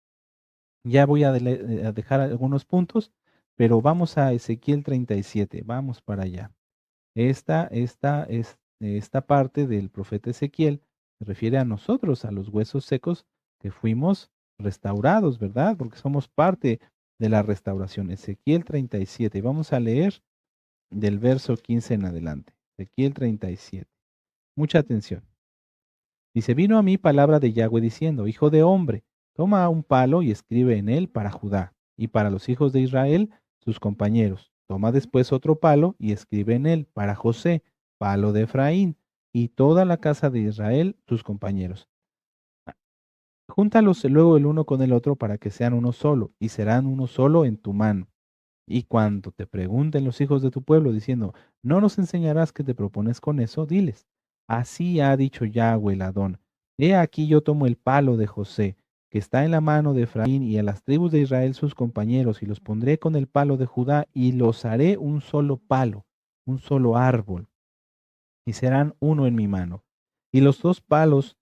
Ya voy a dejar algunos puntos, pero vamos a Ezequiel 37, vamos para allá. Esta parte del profeta Ezequiel se refiere a nosotros, a los huesos secos que fuimos restaurados, ¿verdad? Porque somos parte de la restauración. Ezequiel 37, vamos a leer del verso 15 en adelante. Ezequiel 37. Mucha atención. Dice, vino a mí palabra de Yahweh diciendo, hijo de hombre, toma un palo y escribe en él para Judá y para los hijos de Israel, sus compañeros. Toma después otro palo y escribe en él para José, palo de Efraín, y toda la casa de Israel, sus compañeros. Júntalos luego el uno con el otro para que sean uno solo, y serán uno solo en tu mano. Y cuando te pregunten los hijos de tu pueblo diciendo, ¿no nos enseñarás qué te propones con eso? Diles, así ha dicho Yahweh el Adón. He aquí yo tomo el palo de José, que está en la mano de Efraín, y a las tribus de Israel sus compañeros, y los pondré con el palo de Judá, y los haré un solo palo, un solo árbol, y serán uno en mi mano. Y los dos palos,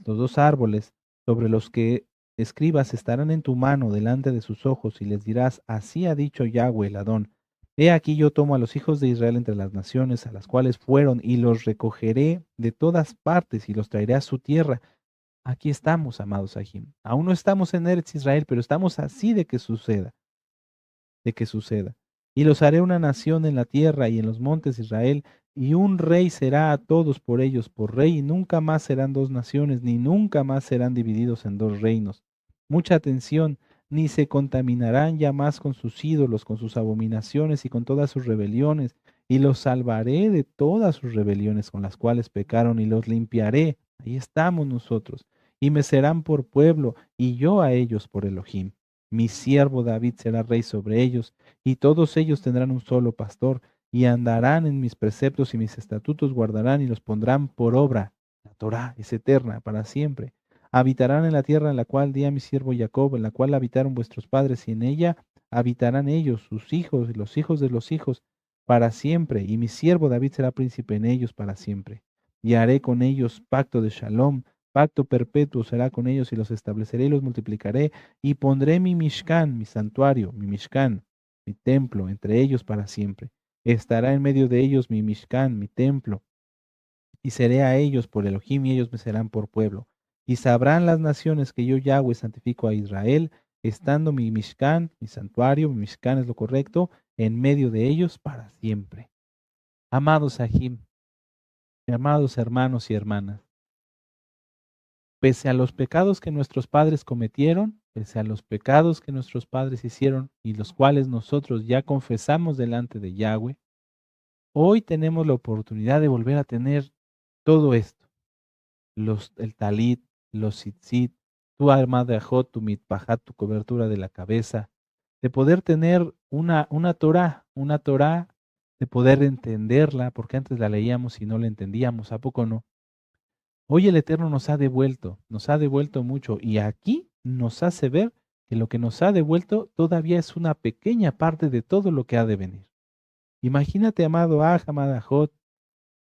los dos árboles, sobre los que escribas estarán en tu mano delante de sus ojos, y les dirás, así ha dicho Yahweh el Adón. He aquí yo tomo a los hijos de Israel entre las naciones a las cuales fueron, y los recogeré de todas partes, y los traeré a su tierra. Aquí estamos, amados Ajim. Aún no estamos en Eretz Israel, pero estamos así de que suceda. Y los haré una nación en la tierra y en los montes de Israel, y un rey será a todos por ellos por rey, y nunca más serán dos naciones, ni nunca más serán divididos en dos reinos. Mucha atención, ni se contaminarán ya más con sus ídolos, con sus abominaciones y con todas sus rebeliones, y los salvaré de todas sus rebeliones con las cuales pecaron, y los limpiaré. Ahí estamos nosotros, y me serán por pueblo, y yo a ellos por Elohim. Mi siervo David será rey sobre ellos, y todos ellos tendrán un solo pastor, y andarán en mis preceptos y mis estatutos guardarán y los pondrán por obra. La Torá es eterna para siempre. Habitarán en la tierra en la cual di a mi siervo Jacob, en la cual habitaron vuestros padres, y en ella habitarán ellos, sus hijos y los hijos de los hijos, para siempre, y mi siervo David será príncipe en ellos para siempre. Y haré con ellos pacto de shalom, pacto perpetuo será con ellos y los estableceré y los multiplicaré y pondré mi Mishkan, mi santuario, mi Mishkan, mi templo entre ellos para siempre. Estará en medio de ellos mi Mishkan, mi templo, y seré a ellos por Elohim y ellos me serán por pueblo. Y sabrán las naciones que yo Yahweh santifico a Israel, estando mi Mishkan, mi santuario, mi Mishkan es lo correcto, en medio de ellos para siempre. Amados Sahim, amados hermanos y hermanas, pese a los pecados que nuestros padres cometieron, pese a los pecados que nuestros padres hicieron y los cuales nosotros ya confesamos delante de Yahweh, hoy tenemos la oportunidad de volver a tener todo esto, el talit, los tzitzit, tu arma de ajot, tu mitpajat, tu cobertura de la cabeza, de poder tener una Torah, de poder entenderla, porque antes la leíamos y no la entendíamos, ¿a poco no? Hoy el Eterno nos ha devuelto mucho y aquí nos hace ver que lo que nos ha devuelto todavía es una pequeña parte de todo lo que ha de venir. Imagínate, amado Aj, amada Jot,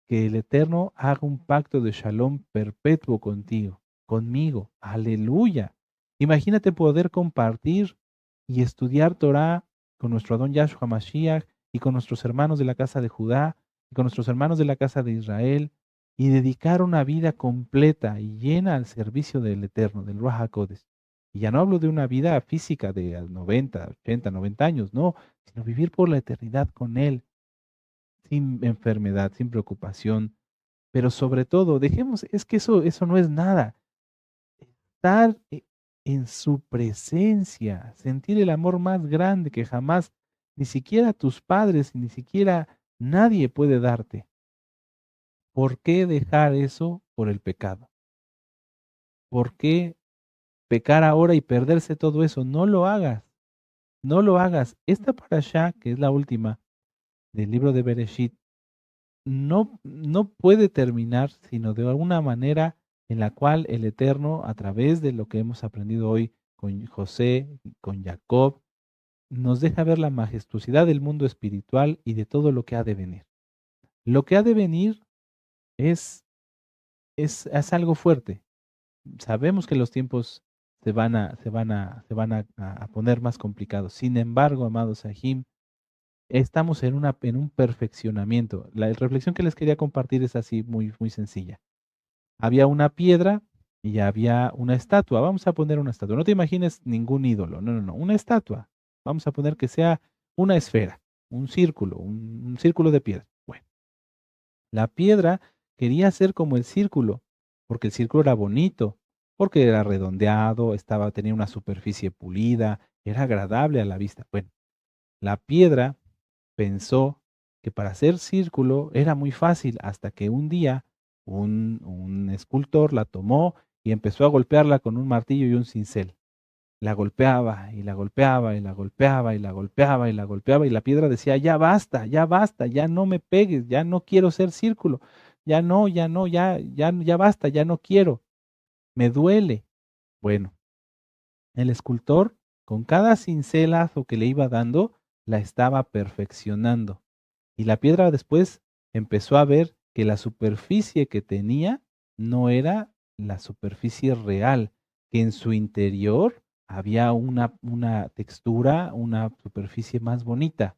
que el Eterno haga un pacto de shalom perpetuo contigo, conmigo. Aleluya. Imagínate poder compartir y estudiar Torah con nuestro Adón Yahshua Mashiach y con nuestros hermanos de la casa de Judá y con nuestros hermanos de la casa de Israel y dedicar una vida completa y llena al servicio del Eterno, del Ruach HaKodesh. Y ya no hablo de una vida física de 90, 80, 90 años, no, sino vivir por la eternidad con Él, sin enfermedad, sin preocupación, pero sobre todo, dejemos, es que eso no es nada. Estar en su presencia, sentir el amor más grande que jamás ni siquiera tus padres, ni siquiera nadie puede darte. ¿Por qué dejar eso por el pecado? ¿Por qué pecar ahora y perderse todo eso? No lo hagas, no lo hagas. Esta parashá, que es la última del libro de Bereshit, no puede terminar sino de alguna manera en la cual el Eterno, a través de lo que hemos aprendido hoy con José, con Jacob, nos deja ver la majestuosidad del mundo espiritual y de todo lo que ha de venir. Lo que ha de venir es algo fuerte. Sabemos que los tiempos se van a poner más complicados. Sin embargo, amados Sahim, estamos en un perfeccionamiento. La reflexión que les quería compartir es así, muy, muy sencilla. Había una piedra y había una estatua. Vamos a poner una estatua. No te imagines ningún ídolo. No, no, no. Una estatua. Vamos a poner que sea una esfera, un círculo, un círculo de piedra. Bueno, la piedra quería ser como el círculo, porque el círculo era bonito, porque era redondeado, tenía una superficie pulida, era agradable a la vista. Bueno, la piedra pensó que para hacer círculo era muy fácil hasta que un día un escultor la tomó y empezó a golpearla con un martillo y un cincel. La golpeaba y la golpeaba y la golpeaba y la golpeaba y la golpeaba y la piedra decía, ya basta, ya no me pegues, ya no quiero ser círculo, ya no, ya basta, ya no quiero, me duele. Bueno, el escultor con cada cincelazo que le iba dando, la estaba perfeccionando. Y la piedra después empezó a ver que la superficie que tenía no era la superficie real, que en su interior había una textura, una superficie más bonita.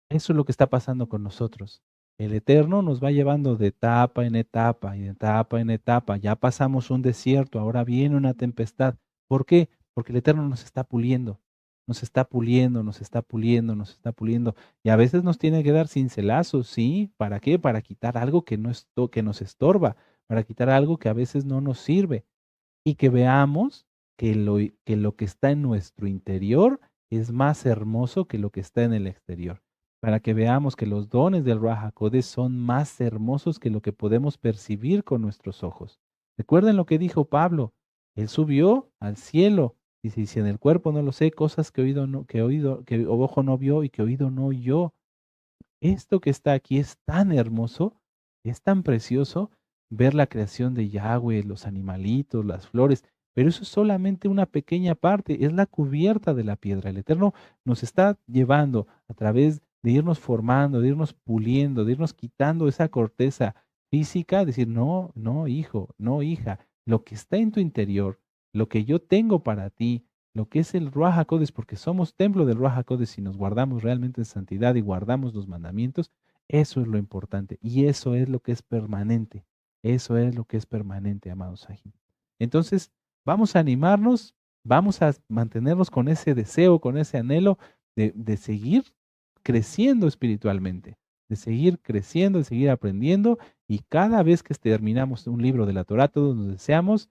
Eso es lo que está pasando con nosotros. El Eterno nos va llevando de etapa en etapa y de etapa en etapa. Ya pasamos un desierto, ahora viene una tempestad. ¿Por qué? Porque el Eterno nos está puliendo, nos está puliendo, nos está puliendo, nos está puliendo. Y a veces nos tiene que dar cincelazos, ¿sí? ¿Para qué? Para quitar algo que nos estorba, para quitar algo que a veces no nos sirve. Y que veamos que lo que está en nuestro interior es más hermoso que lo que está en el exterior, para que veamos que los dones del Ruach HaKodesh son más hermosos que lo que podemos percibir con nuestros ojos. Recuerden lo que dijo Pablo, él subió al cielo, dice, y si en el cuerpo no lo sé, cosas que ojo no vio y que oído no oyó. Esto que está aquí es tan hermoso, es tan precioso ver la creación de Yahweh, los animalitos, las flores, pero eso es solamente una pequeña parte, es la cubierta de la piedra. El Eterno nos está llevando a través de irnos formando, de irnos puliendo, de irnos quitando esa corteza física, decir, no, no, hijo, no, hija, lo que está en tu interior, lo que yo tengo para ti, lo que es el Ruach HaKodesh, porque somos templo del Ruach HaKodesh y nos guardamos realmente en santidad y guardamos los mandamientos, eso es lo importante y eso es lo que es permanente. Eso es lo que es permanente, amados Sahim. Entonces, vamos a animarnos, vamos a mantenernos con ese deseo, con ese anhelo de seguir creciendo espiritualmente, de seguir creciendo, de seguir aprendiendo y cada vez que terminamos un libro de la Torah, todos nos deseamos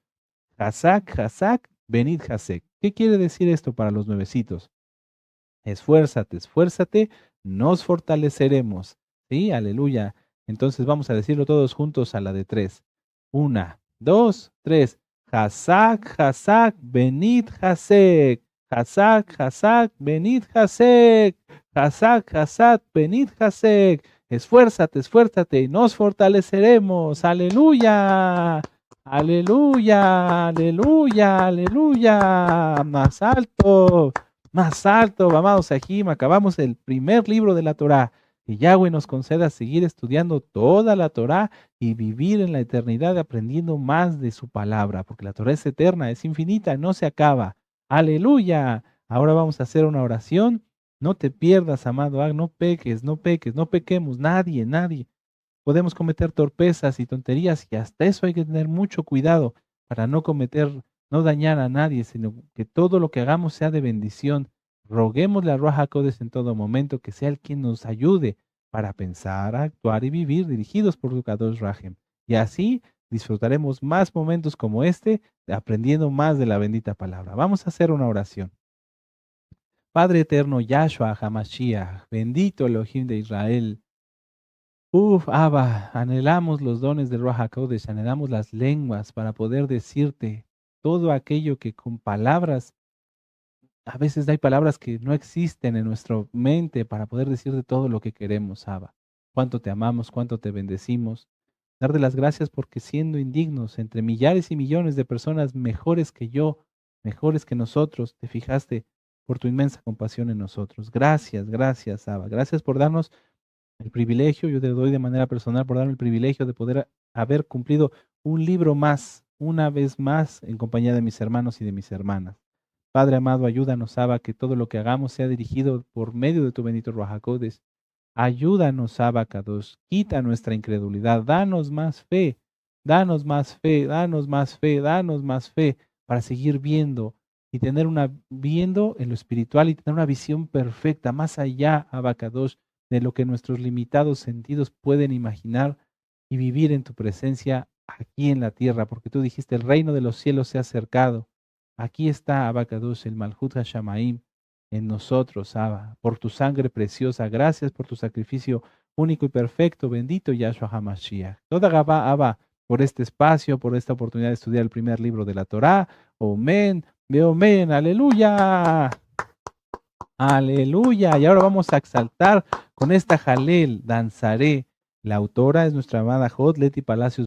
Hazak, Hazak, Benid Hasek. ¿Qué quiere decir esto para los nuevecitos? Esfuérzate, esfuérzate, nos fortaleceremos. ¿Sí? Aleluya. Entonces vamos a decirlo todos juntos a la de 3. 1, 2, 3. Hazak, Hazak, Benid Hasek. Hazak, Hazak, Benid Hasek. Hazak, Hazak, Benid Hasek. Esfuérzate, esfuérzate y nos fortaleceremos. Aleluya. Aleluya, aleluya, aleluya. Más alto. Más alto, amados Sahim, acabamos el primer libro de la Torá. Que Yahweh nos conceda seguir estudiando toda la Torá y vivir en la eternidad aprendiendo más de su palabra, porque la Torá es eterna, es infinita, no se acaba. Aleluya. Ahora vamos a hacer una oración. No te pierdas, amado Ag, no peques, no peques, no pequemos, nadie, nadie. Podemos cometer torpezas y tonterías y hasta eso hay que tener mucho cuidado para no cometer, no dañar a nadie, sino que todo lo que hagamos sea de bendición. Roguémosle a Ruach HaKodesh en todo momento que sea el quien nos ayude para pensar, actuar y vivir dirigidos por su Kadosh Rahem. Y así disfrutaremos más momentos como este, aprendiendo más de la bendita palabra. Vamos a hacer una oración. Padre eterno, Yahshua HaMashiach, bendito Elohim de Israel. Abba, anhelamos los dones del Ruach HaKodesh, anhelamos las lenguas para poder decirte todo aquello que con palabras, a veces hay palabras que no existen en nuestra mente para poder decirte todo lo que queremos, Abba. Cuánto te amamos, cuánto te bendecimos. Darte las gracias porque siendo indignos entre millares y millones de personas mejores que yo, mejores que nosotros, te fijaste por tu inmensa compasión en nosotros. Gracias, gracias, Abba. Gracias por darnos el privilegio, yo te doy de manera personal por darme el privilegio de poder haber cumplido un libro más, una vez más, en compañía de mis hermanos y de mis hermanas. Padre amado, ayúdanos, Abba, que todo lo que hagamos sea dirigido por medio de tu bendito Ruach HaKodesh. Ayúdanos, Abacados, quita nuestra incredulidad, danos más fe, danos más fe, danos más fe, danos más fe para seguir viendo y tener viendo en lo espiritual y tener una visión perfecta, más allá, Abacados, de lo que nuestros limitados sentidos pueden imaginar y vivir en tu presencia aquí en la tierra, porque tú dijiste, el reino de los cielos se ha acercado. Aquí está, Abacados, el Malhut HaShamaim, en nosotros, Abba, por tu sangre preciosa. Gracias por tu sacrificio único y perfecto. Bendito Yahshua HaMashiach. Toda Gabá, Abba, por este espacio, por esta oportunidad de estudiar el primer libro de la Torá. Omen, omen, aleluya. Aleluya. Y ahora vamos a exaltar con esta jalel, danzaré. La autora es nuestra amada Jod Leti Palacios.